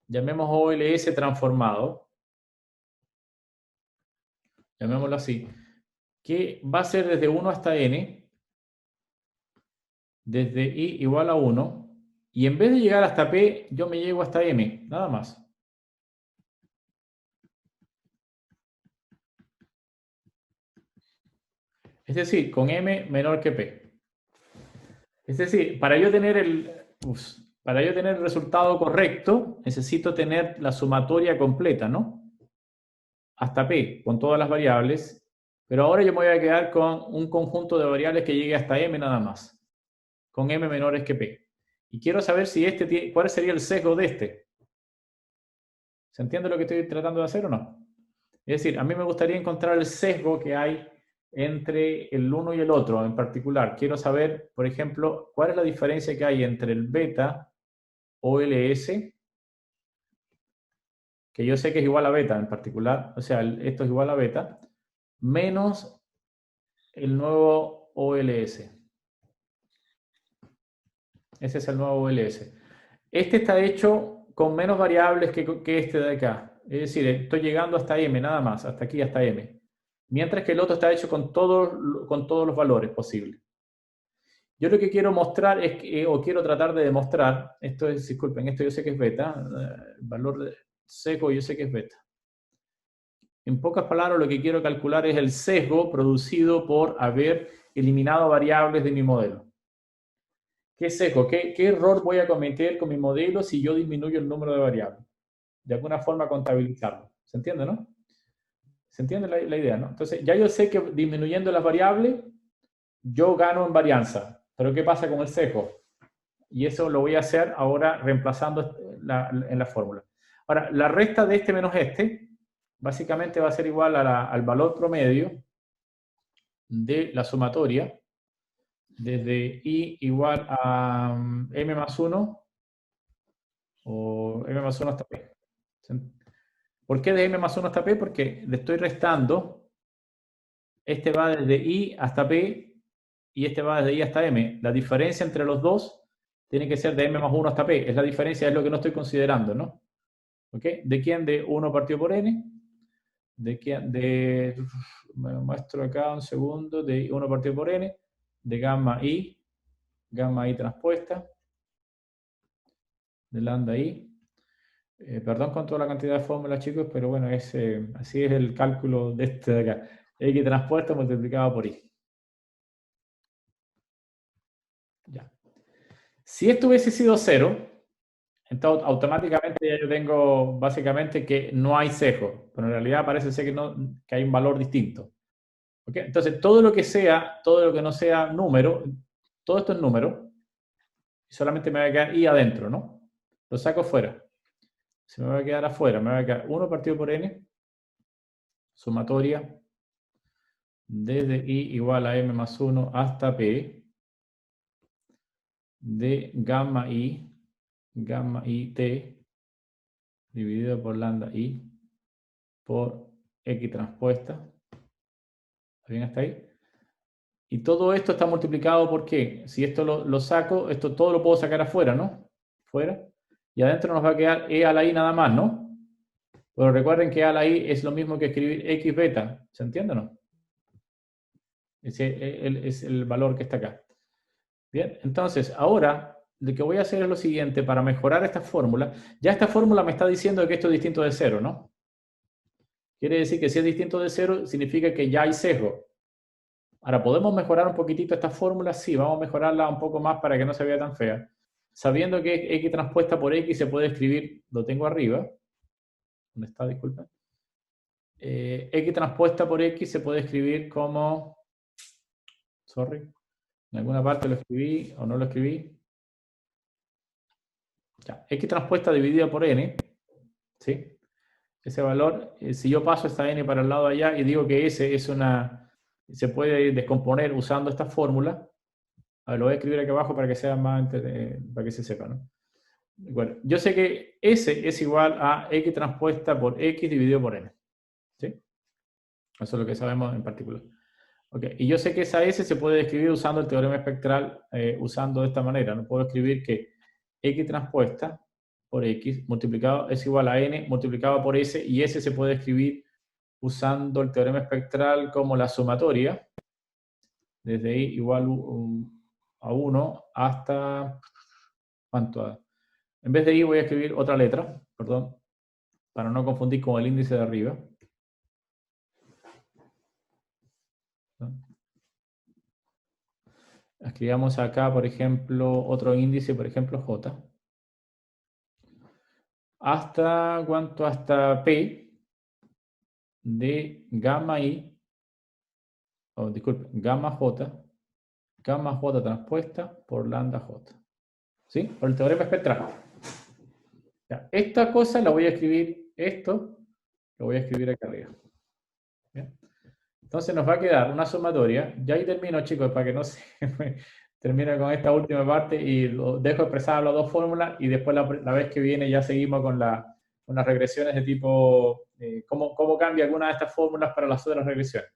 llamemos OLS transformado, llamémoslo así, que va a ser desde 1 hasta n, desde i igual a 1, y en vez de llegar hasta p, yo me llego hasta m, nada más. Es decir, con m menor que p. Es decir, para yo tener el resultado correcto, necesito tener la sumatoria completa, ¿no? Hasta p, con todas las variables, pero ahora yo me voy a quedar con un conjunto de variables que llegue hasta m nada más, con m menores que p. Y quiero saber si cuál sería el sesgo de este. ¿Se entiende lo que estoy tratando de hacer o no? Es decir, a mí me gustaría encontrar el sesgo que hay entre el uno y el otro en particular. Quiero saber, por ejemplo, cuál es la diferencia que hay entre el beta OLS, que yo sé que es igual a beta en particular, o sea, esto es igual a beta, menos el nuevo OLS. Ese es el nuevo OLS. Este está hecho con menos variables que este de acá. Es decir, estoy llegando hasta M nada más, hasta aquí hasta M. Mientras que el otro está hecho con todos los valores posibles. Yo lo que quiero mostrar es que, o quiero tratar de demostrar, esto es, disculpen, esto yo sé que es beta, el valor de sesgo yo sé que es beta. En pocas palabras, lo que quiero calcular es el sesgo producido por haber eliminado variables de mi modelo. ¿Qué sesgo? ¿Qué error voy a cometer con mi modelo si yo disminuyo el número de variables? De alguna forma contabilizarlo. ¿Se entiende, no? ¿Se entiende la idea, no? Entonces, ya yo sé que disminuyendo las variables, yo gano en varianza. Pero ¿qué pasa con el sesgo? Y eso lo voy a hacer ahora reemplazando en la fórmula. Ahora, la resta de este menos este, básicamente va a ser igual al valor promedio de la sumatoria desde i igual a m más 1 o m más 1 hasta p. ¿Por qué de m más 1 hasta p? Porque le estoy restando, este va desde i hasta p y este va desde i hasta m. La diferencia entre los dos tiene que ser de m más 1 hasta p. Es la diferencia, es lo que no estoy considerando, ¿no? ¿Ok? ¿De quién? De 1 partido por n. ¿De quién? Me muestro acá un segundo. De 1 partido por n. De gamma i transpuesta. De lambda i. Perdón con toda la cantidad de fórmulas, chicos, pero bueno, así es el cálculo de este de acá. X transpuesto multiplicado por y. Ya. Si esto hubiese sido 0, entonces automáticamente ya yo tengo básicamente que no hay sesgo, pero en realidad parece ser que hay un valor distinto. ¿Okay? Entonces todo lo que no sea número, todo esto es número, y solamente me va a quedar y adentro, ¿no? Lo saco fuera. Se me va a quedar afuera, me va a quedar 1 partido por n, sumatoria, desde i igual a m más 1 hasta p, de gamma i t, dividido por lambda i, por x transpuesta. ¿Está bien hasta ahí? Y todo esto está multiplicado por qué. Si esto lo saco, esto todo lo puedo sacar afuera, ¿no? Fuera. Y adentro nos va a quedar e a la i nada más, ¿no? Pero recuerden que e a la i es lo mismo que escribir x beta. ¿Se entiende o no? Ese es el valor que está acá. Bien, entonces ahora lo que voy a hacer es lo siguiente, para mejorar esta fórmula. Ya esta fórmula me está diciendo que esto es distinto de 0, ¿no? Quiere decir que si es distinto de 0, significa que ya hay sesgo. Ahora, ¿podemos mejorar un poquitito esta fórmula? Sí, vamos a mejorarla un poco más para que no se vea tan fea. Sabiendo que x transpuesta por x se puede escribir, lo tengo arriba. ¿Dónde está? Disculpen. X transpuesta por x se puede escribir como... Sorry. En alguna parte lo escribí o no lo escribí. Ya. X transpuesta dividida por n. ¿Sí? Ese valor, si yo paso esta n para el lado de allá y digo que S es se puede descomponer usando esta fórmula, a ver, lo voy a escribir aquí abajo para que sea más, para que se sepa, ¿no? Bueno, yo sé que S es igual a X transpuesta por X dividido por N. ¿Sí? Eso es lo que sabemos en particular. Okay. Y yo sé que esa S se puede escribir usando el teorema espectral, usando de esta manera. No puedo escribir que X transpuesta por X multiplicado es igual a N multiplicado por S, y S se puede escribir usando el teorema espectral como la sumatoria, desde I igual a 1 hasta... ¿Cuánto? En vez de I voy a escribir otra letra, perdón, para no confundir con el índice de arriba. Escribamos acá, por ejemplo, otro índice, por ejemplo, J. ¿Hasta cuánto? Hasta P de gamma I, disculpe, gamma J transpuesta por lambda J. ¿Sí? Por el teorema espectral. Ya, esta cosa la voy a escribir, esto lo voy a escribir acá arriba. ¿Bien? Entonces nos va a quedar una sumatoria. Ya ahí termino, chicos, para que no se termine con esta última parte y dejo expresadas las dos fórmulas y después la vez que viene ya seguimos con las regresiones de tipo, cómo cambia alguna de estas fórmulas para las otras regresiones.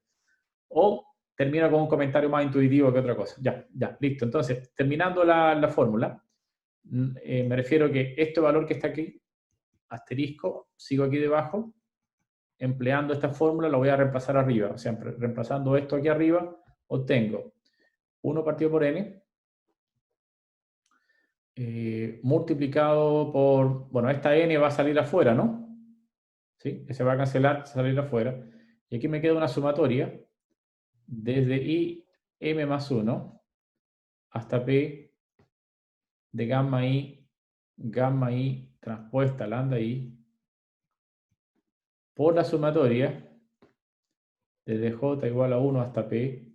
O termino con un comentario más intuitivo que otra cosa. Ya, listo. Entonces, terminando la fórmula, me refiero que este valor que está aquí, asterisco, sigo aquí debajo, empleando esta fórmula, lo voy a reemplazar arriba. O sea, reemplazando esto aquí arriba, obtengo 1 partido por n, multiplicado por, bueno, esta n va a salir afuera, ¿no? ¿Sí? Que se va a cancelar, salir afuera. Y aquí me queda una sumatoria desde i m más 1 hasta p de gamma i transpuesta lambda i por la sumatoria desde j igual a 1 hasta p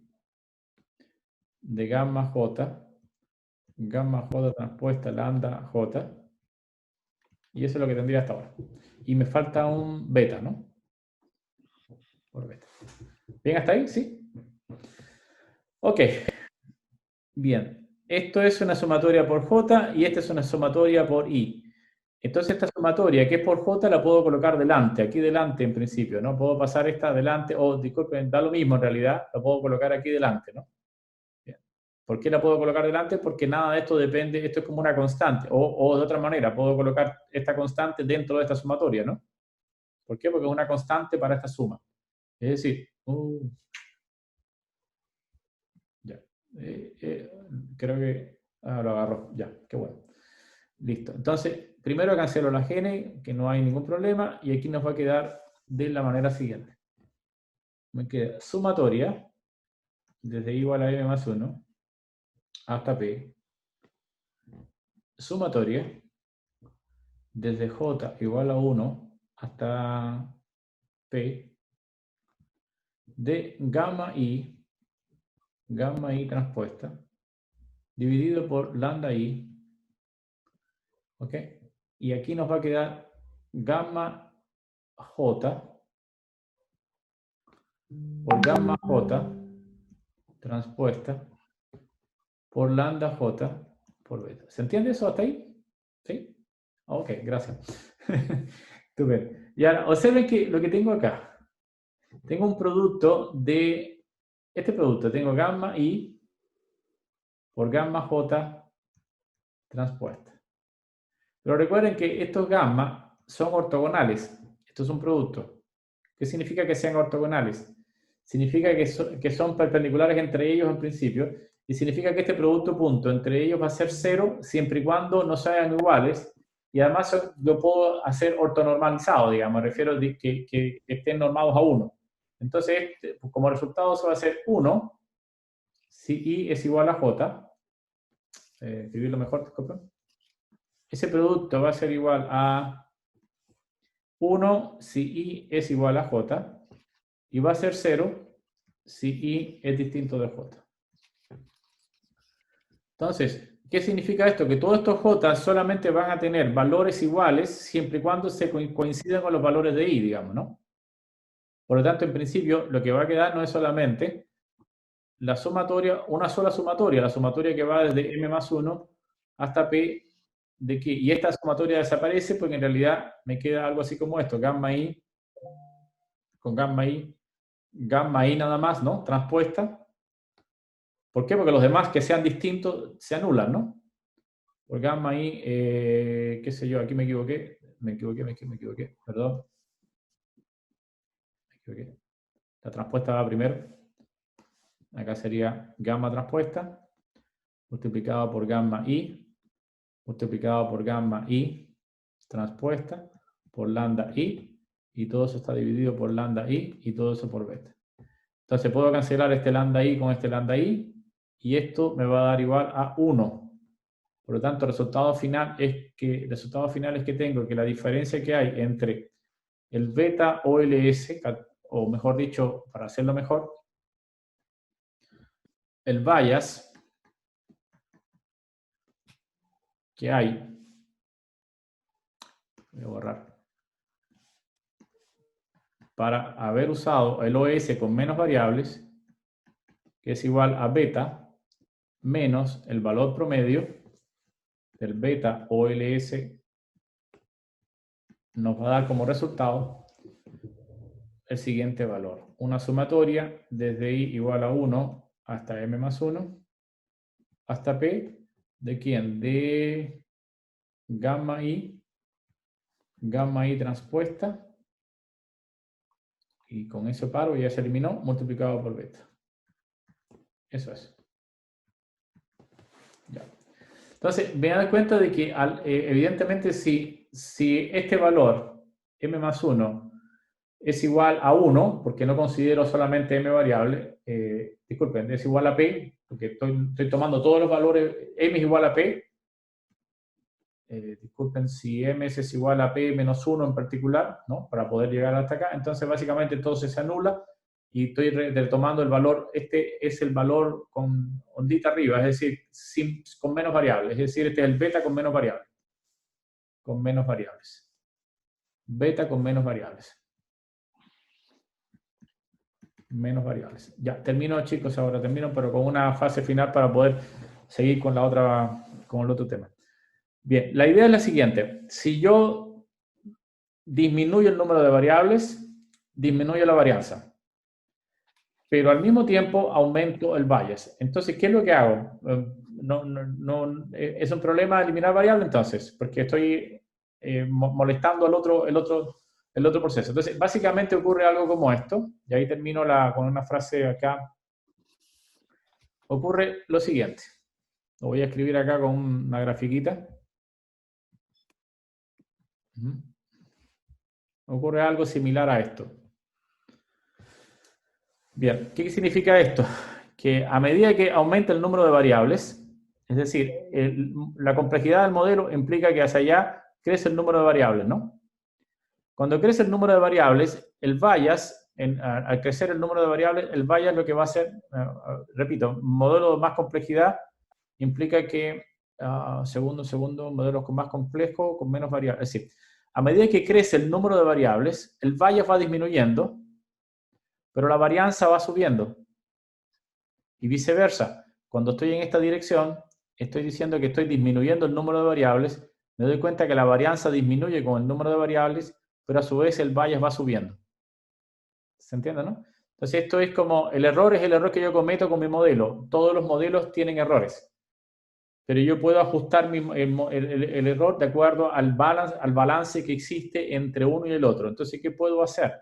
de gamma j transpuesta lambda j, y eso es lo que tendría hasta ahora. Y me falta un beta, ¿no? Por beta. ¿Bien hasta ahí? ¿Sí? Ok. Bien. Esto es una sumatoria por j y esta es una sumatoria por i. Entonces esta sumatoria que es por j la puedo colocar delante, aquí delante en principio, ¿no? Puedo pasar esta adelante, o disculpen, da lo mismo en realidad, la puedo colocar aquí delante, ¿no? Bien. ¿Por qué la puedo colocar delante? Porque nada de esto depende, esto es como una constante, o de otra manera, puedo colocar esta constante dentro de esta sumatoria, ¿no? ¿Por qué? Porque es una constante para esta suma. Es decir, ya, creo que lo agarró, ya, qué bueno. Listo. Entonces, primero cancelo la gene, que no hay ningún problema, y aquí nos va a quedar de la manera siguiente. Me queda sumatoria, desde igual a m más 1 hasta p, sumatoria, desde j igual a 1 hasta p, de gamma i transpuesta, dividido por lambda i, ¿ok? Y aquí nos va a quedar gamma j por gamma j transpuesta por lambda j por beta. ¿Se entiende eso hasta ahí? ¿Sí? Ok, gracias. Estupendo. Y ahora, observen que lo que tengo acá, tengo un producto de, este producto, tengo gamma i por gamma j transpuesta. Pero recuerden que estos gamma son ortogonales. Esto es un producto. ¿Qué significa que sean ortogonales? Significa que son perpendiculares entre ellos en principio, y significa que este producto punto entre ellos va a ser 0 siempre y cuando no sean iguales, y además lo puedo hacer ortonormalizado, digamos, me refiero a que estén normados a 1. Entonces, como resultado eso va a ser 1 si i es igual a j, escribirlo mejor, disculpen. Ese producto va a ser igual a 1 si i es igual a j, y va a ser 0 si i es distinto de j. Entonces, ¿qué significa esto? Que todos estos j solamente van a tener valores iguales siempre y cuando se coincidan con los valores de i, digamos, ¿no? Por lo tanto, en principio, lo que va a quedar no es solamente la sumatoria, una sola sumatoria, la sumatoria que va desde m más 1 hasta p de que, y esta sumatoria desaparece porque en realidad me queda algo así como esto, gamma i con gamma i nada más, ¿no? Transpuesta. ¿Por qué? Porque los demás que sean distintos se anulan, ¿no? Por gamma i, qué sé yo, aquí me equivoqué, perdón. Me equivoqué. La transpuesta va primero. Acá sería gamma transpuesta, multiplicado por gamma i, multiplicado por gamma i transpuesta, por lambda i, y todo eso está dividido por lambda i, y todo eso por beta. Entonces puedo cancelar este lambda i con este lambda i, y esto me va a dar igual a 1. Por lo tanto, el resultado final es que tengo que la diferencia que hay entre el beta OLS, o mejor dicho, para hacerlo mejor, el bias que hay, voy a borrar, para haber usado el OS con menos variables, que es igual a beta menos el valor promedio del beta OLS, nos va a dar como resultado el siguiente valor. Una sumatoria desde i igual a 1 hasta m más 1 hasta p, ¿de quién? De gamma i transpuesta, y con eso paro, ya se eliminó, multiplicado por beta. Eso es. Ya. Entonces, me dan cuenta de que evidentemente si este valor, m más 1, es igual a 1, porque no considero solamente m variable, disculpen, es igual a p, porque estoy tomando todos los valores, m es igual a p, disculpen, si m es igual a p menos 1 en particular, ¿no? Para poder llegar hasta acá, entonces básicamente todo se anula y estoy retomando el valor, este es el valor con ondita arriba, es decir, con menos variables, es decir, este es el beta con menos variables. Con menos variables. Beta con menos variables. Menos variables. Ya, termino, chicos, ahora termino, pero con una fase final para poder seguir con con el otro tema. Bien, la idea es la siguiente. Si yo disminuyo el número de variables, disminuyo la varianza. Pero al mismo tiempo aumento el bias. Entonces, ¿qué es lo que hago? ¿Es un problema eliminar variables entonces? Porque estoy molestando el otro proceso. Entonces, básicamente ocurre algo como esto, y ahí termino con una frase acá. Ocurre lo siguiente. Lo voy a escribir acá con una grafiquita. Ocurre algo similar a esto. Bien, ¿qué significa esto? Que a medida que aumenta el número de variables, es decir, la complejidad del modelo implica que hacia allá crece el número de variables, ¿no? Cuando crece el número de variables, el bias, al crecer el número de variables, el bias lo que va a hacer, repito, modelo de más complejidad implica que, segundo, modelos con más complejos, con menos variables. Es decir, a medida que crece el número de variables, el bias va disminuyendo, pero la varianza va subiendo. Y viceversa. Cuando estoy en esta dirección, estoy diciendo que estoy disminuyendo el número de variables, me doy cuenta que la varianza disminuye con el número de variables, pero a su vez el bias va subiendo. ¿Se entiende, no? Entonces esto es como, el error es el error que yo cometo con mi modelo. Todos los modelos tienen errores. Pero yo puedo ajustar el error de acuerdo al balance que existe entre uno y el otro. Entonces, ¿qué puedo hacer?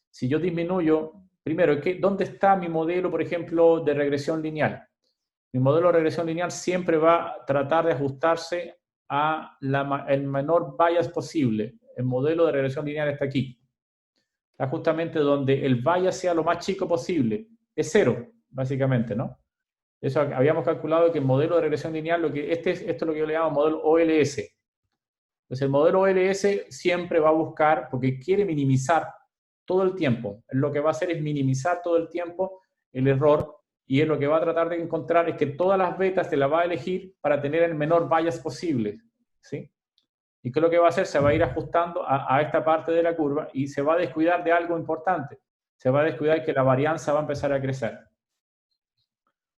Si yo disminuyo, primero, ¿dónde está mi modelo, por ejemplo, de regresión lineal? Mi modelo de regresión lineal siempre va a tratar de ajustarse a el menor bias posible. El modelo de regresión lineal está aquí. Está justamente donde el bias sea lo más chico posible. Es 0, básicamente, ¿no? Eso habíamos calculado que el modelo de regresión lineal, esto es lo que yo le llamo modelo OLS. Entonces, el modelo OLS siempre va a buscar, porque quiere minimizar todo el tiempo. Lo que va a hacer es minimizar todo el tiempo el error, y es lo que va a tratar de encontrar es que todas las betas te las va a elegir para tener el menor bias posible, ¿sí? ¿Y qué es lo que va a hacer? Se va a ir ajustando a esta parte de la curva y se va a descuidar de algo importante. Se va a descuidar que la varianza va a empezar a crecer.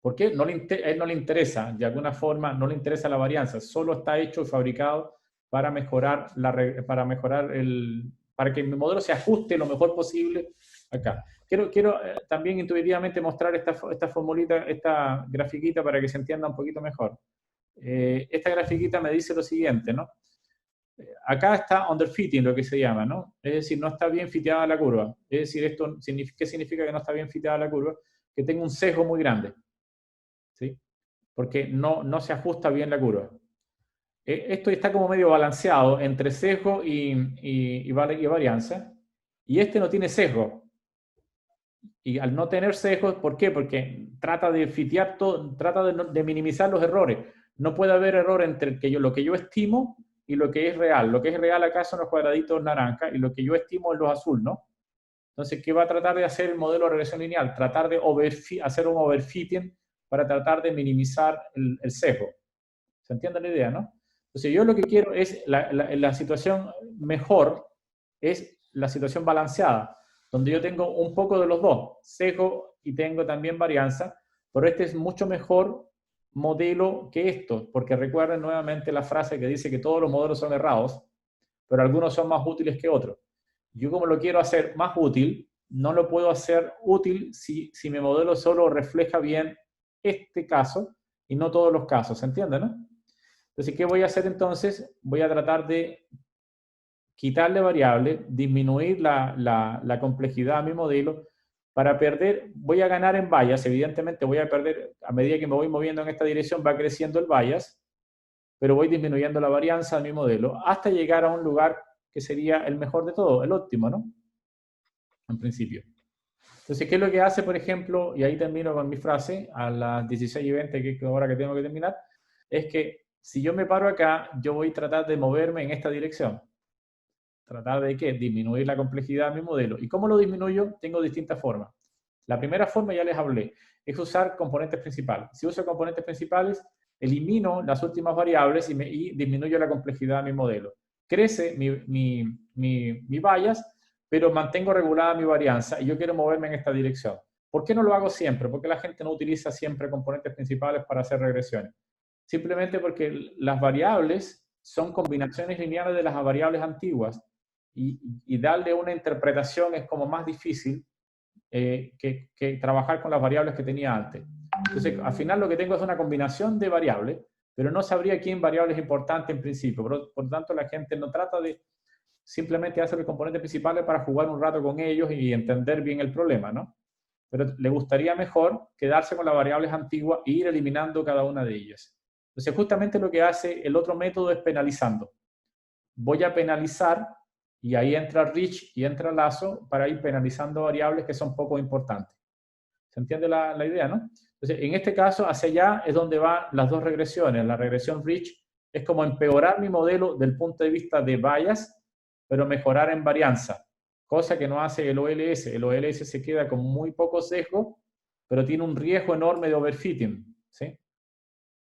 ¿Por qué? A él no le interesa, de alguna forma no le interesa la varianza, solo está hecho y fabricado para mejorar, para que mi modelo se ajuste lo mejor posible acá. Quiero también intuitivamente mostrar esta formulita, esta grafiquita para que se entienda un poquito mejor. Esta grafiquita me dice lo siguiente, ¿no? Acá está underfitting, lo que se llama, ¿no? Es decir, no está bien fiteada la curva. Es decir, ¿qué significa que no está bien fiteada la curva? Que tengo un sesgo muy grande, ¿sí? Porque no se ajusta bien la curva. Esto está como medio balanceado entre sesgo y varianza, y este no tiene sesgo. Y al no tener sesgos, ¿por qué? Porque trata de fitear todo, trata de minimizar los errores. No puede haber error entre lo que yo estimo y lo que es real. Lo que es real acá son los cuadraditos naranjas y lo que yo estimo es los azul, ¿no? Entonces, ¿qué va a tratar de hacer el modelo de regresión lineal? Tratar de hacer un overfitting para tratar de minimizar el sesgo. ¿Se entiende la idea, no? Entonces, yo lo que quiero es la situación mejor, es la situación balanceada. donde yo tengo un poco de los dos, sesgo y tengo también varianza, pero este es mucho mejor modelo que esto, porque recuerden nuevamente la frase que dice que todos los modelos son errados, pero algunos son más útiles que otros. Yo como lo quiero hacer más útil, no lo puedo hacer útil si mi modelo solo refleja bien este caso y no todos los casos, ¿se entiende, no? Entonces, ¿qué voy a hacer entonces? Voy a tratar de quitarle variable, disminuir la complejidad a mi modelo para perder, voy a ganar en bias, evidentemente voy a perder, a medida que me voy moviendo en esta dirección va creciendo el bias, pero voy disminuyendo la varianza de mi modelo hasta llegar a un lugar que sería el mejor de todo, el óptimo, ¿no? En principio. Entonces, ¿qué es lo que hace, por ejemplo? Y ahí termino con mi frase, a las 16:20, que es ahora que tengo que terminar, es que si yo me paro acá, yo voy a tratar de moverme en esta dirección. Tratar de ¿qué? Disminuir la complejidad de mi modelo. ¿Y cómo lo disminuyo? Tengo distintas formas. La primera forma, ya les hablé, es usar componentes principales. Si uso componentes principales, elimino las últimas variables y disminuyo la complejidad de mi modelo. Crece mi bias, pero mantengo regulada mi varianza y yo quiero moverme en esta dirección. ¿Por qué no lo hago siempre? Porque la gente no utiliza siempre componentes principales para hacer regresiones. Simplemente porque las variables son combinaciones lineales de las variables antiguas y darle una interpretación es como más difícil que trabajar con las variables que tenía antes. Entonces, al final lo que tengo es una combinación de variables, pero no sabría quién variable es importante en principio. Por lo tanto, la gente no trata de simplemente hacer los componentes principales para jugar un rato con ellos y entender bien el problema, ¿no? Pero le gustaría mejor quedarse con las variables antiguas e ir eliminando cada una de ellas. Entonces, justamente lo que hace el otro método es penalizando. Voy a penalizar y ahí entra Rich y entra Lazo para ir penalizando variables que son poco importantes. ¿Se entiende la idea, no? Entonces, en este caso, hacia allá es donde van las dos regresiones. La regresión Rich es como empeorar mi modelo del punto de vista de bias, pero mejorar en varianza, cosa que no hace el OLS. El OLS se queda con muy poco sesgo, pero tiene un riesgo enorme de overfitting, ¿sí?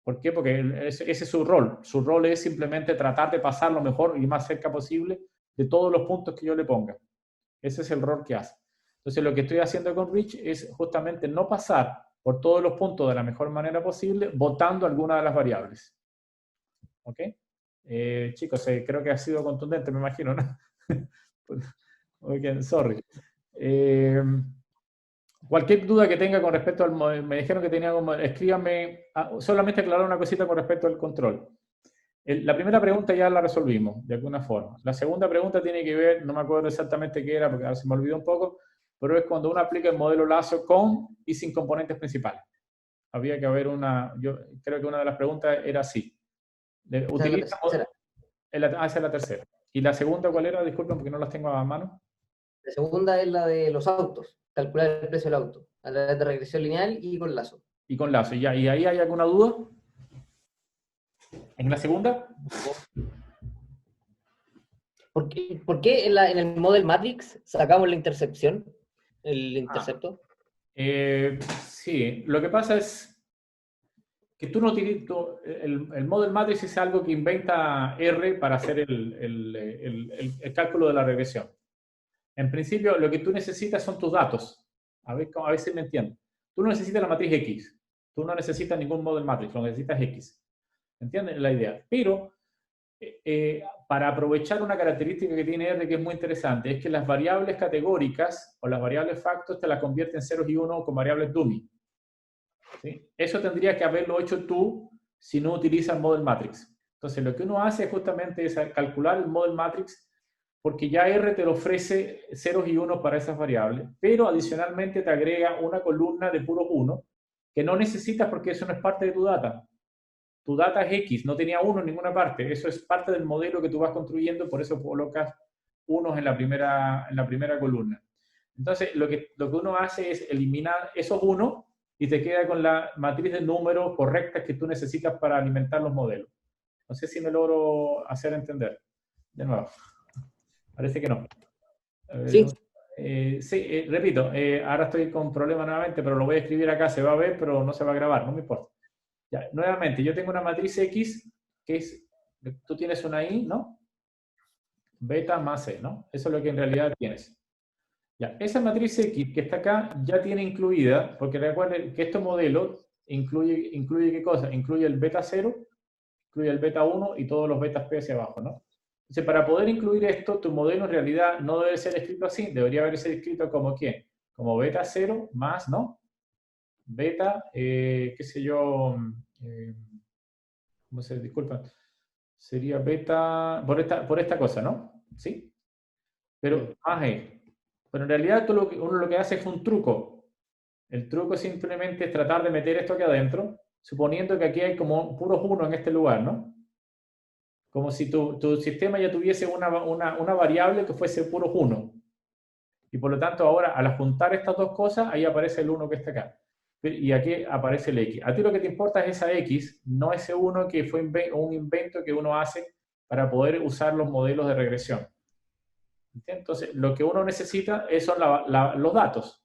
¿Por qué? Porque ese es su rol. Su rol es simplemente tratar de pasar lo mejor y más cerca posible de todos los puntos que yo le ponga. Ese es el rol que hace. Entonces, lo que estoy haciendo con Rich es justamente no pasar por todos los puntos de la mejor manera posible, botando alguna de las variables. ¿Ok? Chicos, creo que ha sido contundente, me imagino, ¿no? Ok, sorry. Cualquier duda que tenga con respecto al modelo, me dijeron que tenía como, escríbanme, solamente aclarar una cosita con respecto al control. La primera pregunta ya la resolvimos, de alguna forma. La segunda pregunta tiene que ver, no me acuerdo exactamente qué era, porque ahora se me olvidó un poco, pero es cuando uno aplica el modelo Lazo con y sin componentes principales. Había que haber yo creo que una de las preguntas era así. Utiliza, esa es la tercera. ¿Y la segunda cuál era? Disculpen porque no las tengo a mano. La segunda es la de los autos, calcular el precio del auto, a través de regresión lineal y con Lazo. Y con Lazo, ya. ¿Y ahí hay alguna duda? ¿En la segunda? ¿Por qué en el Model Matrix sacamos la intercepción, el intercepto? Sí, lo que pasa es que tú no utilizas, el Model Matrix es algo que inventa R para hacer el cálculo de la regresión. En principio, lo que tú necesitas son tus datos. A ver si me entiendo. Tú no necesitas la matriz X. Tú no necesitas ningún Model Matrix, lo necesitas X. ¿Entienden la idea? Pero para aprovechar una característica que tiene R que es muy interesante, es que las variables categóricas o las variables factos te las convierte en ceros y uno con variables dummy. ¿Sí? Eso tendrías que haberlo hecho tú si no utilizas Model Matrix. Entonces, lo que uno hace justamente es calcular el Model Matrix porque ya R te lo ofrece ceros y unos para esas variables, pero adicionalmente te agrega una columna de puros unos que no necesitas porque eso no es parte de tu data. Tu data es X, no tenía uno en ninguna parte. Eso es parte del modelo que tú vas construyendo, por eso colocas unos en la primera columna. Entonces, lo que uno hace es eliminar esos unos y te queda con la matriz de números correctas que tú necesitas para alimentar los modelos. No sé si me logro hacer entender. De nuevo. Parece que no. Sí. Sí, repito, ahora estoy con problemas nuevamente, pero lo voy a escribir acá, se va a ver, pero no se va a grabar, no me importa. Ya, nuevamente, yo tengo una matriz X, que es, tú tienes una Y, ¿no? Beta más C, ¿no? Eso es lo que en realidad tienes. Ya, esa matriz X que está acá ya tiene incluida, porque recuerden que este modelo incluye ¿qué cosa? Incluye el beta 0, incluye el beta 1 y todos los betas P hacia abajo, ¿no? Entonces, para poder incluir esto, tu modelo en realidad no debe ser escrito así, debería haberse escrito como ¿qué? Como beta 0 más, ¿no? Beta, qué sé yo, ¿cómo se disculpa? Sería beta, por esta cosa, ¿no? ¿Sí? Pero, pero en realidad uno lo que hace es un truco. El truco simplemente es tratar de meter esto aquí adentro, suponiendo que aquí hay como puros 1 en este lugar, ¿no? Como si tu sistema ya tuviese una variable que fuese puros 1. Y por lo tanto ahora al juntar estas dos cosas, ahí aparece el 1 que está acá. Y aquí aparece el X. A ti lo que te importa es esa X, no ese 1 que fue un invento que uno hace para poder usar los modelos de regresión. Entonces, lo que uno necesita son los datos.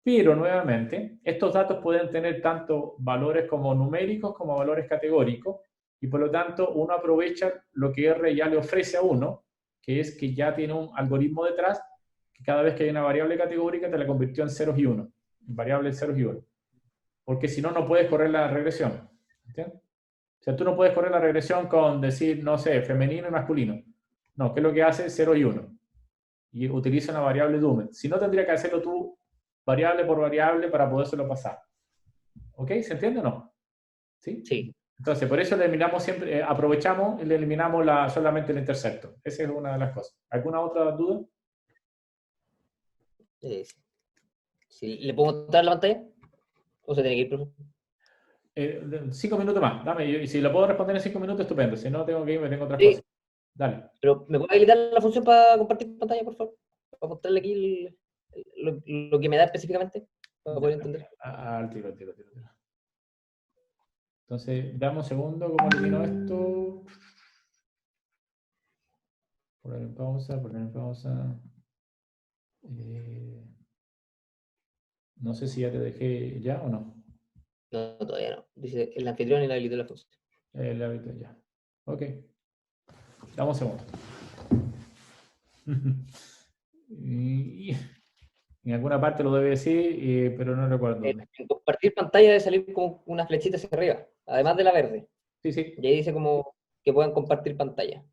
Pero nuevamente, estos datos pueden tener tanto valores como numéricos como valores categóricos, y por lo tanto uno aprovecha lo que R ya le ofrece a uno, que es que ya tiene un algoritmo detrás, que cada vez que hay una variable categórica te la convirtió en ceros y uno, en variables ceros y uno. Porque si no, no puedes correr la regresión. ¿Entiendes? O sea, tú no puedes correr la regresión con decir, no sé, femenino y masculino. No, ¿qué es lo que hace? 0 y 1. Y utiliza una variable Dumet. Si no, tendría que hacerlo tú variable por variable para podérselo pasar. ¿Ok? ¿Se entiende o no? ¿Sí? Sí. Entonces, por eso le eliminamos siempre, aprovechamos y le eliminamos solamente el intercepto. Esa es una de las cosas. ¿Alguna otra duda? Sí. Sí. ¿Le puedo mostrar la pantalla? ¿O se tiene que ir, profe? 5 minutos más. Dame, y si lo puedo responder en 5 minutos, estupendo. Si no, tengo que irme, tengo otras Sí, cosas. Dale. pero ¿me puede habilitar la función para compartir pantalla, por favor? Para mostrarle aquí lo que me da específicamente, para poder entender. Al tiro, al tiro, al tiro. Entonces, dame un segundo, ¿cómo elimino esto? Poner en pausa, poner en pausa. No sé si ya te dejé ya o no. No, todavía no. Dice el anfitrión y la habilitó la función. El hábito ya. Ok. Dame un segundo. y, en alguna parte lo debe decir, pero no recuerdo dónde. En compartir pantalla debe salir como una flechita hacia arriba, además de la verde. Sí, sí. Y ahí dice como que puedan compartir pantalla.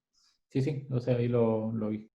Sí, sí. O sea, ahí lo vi.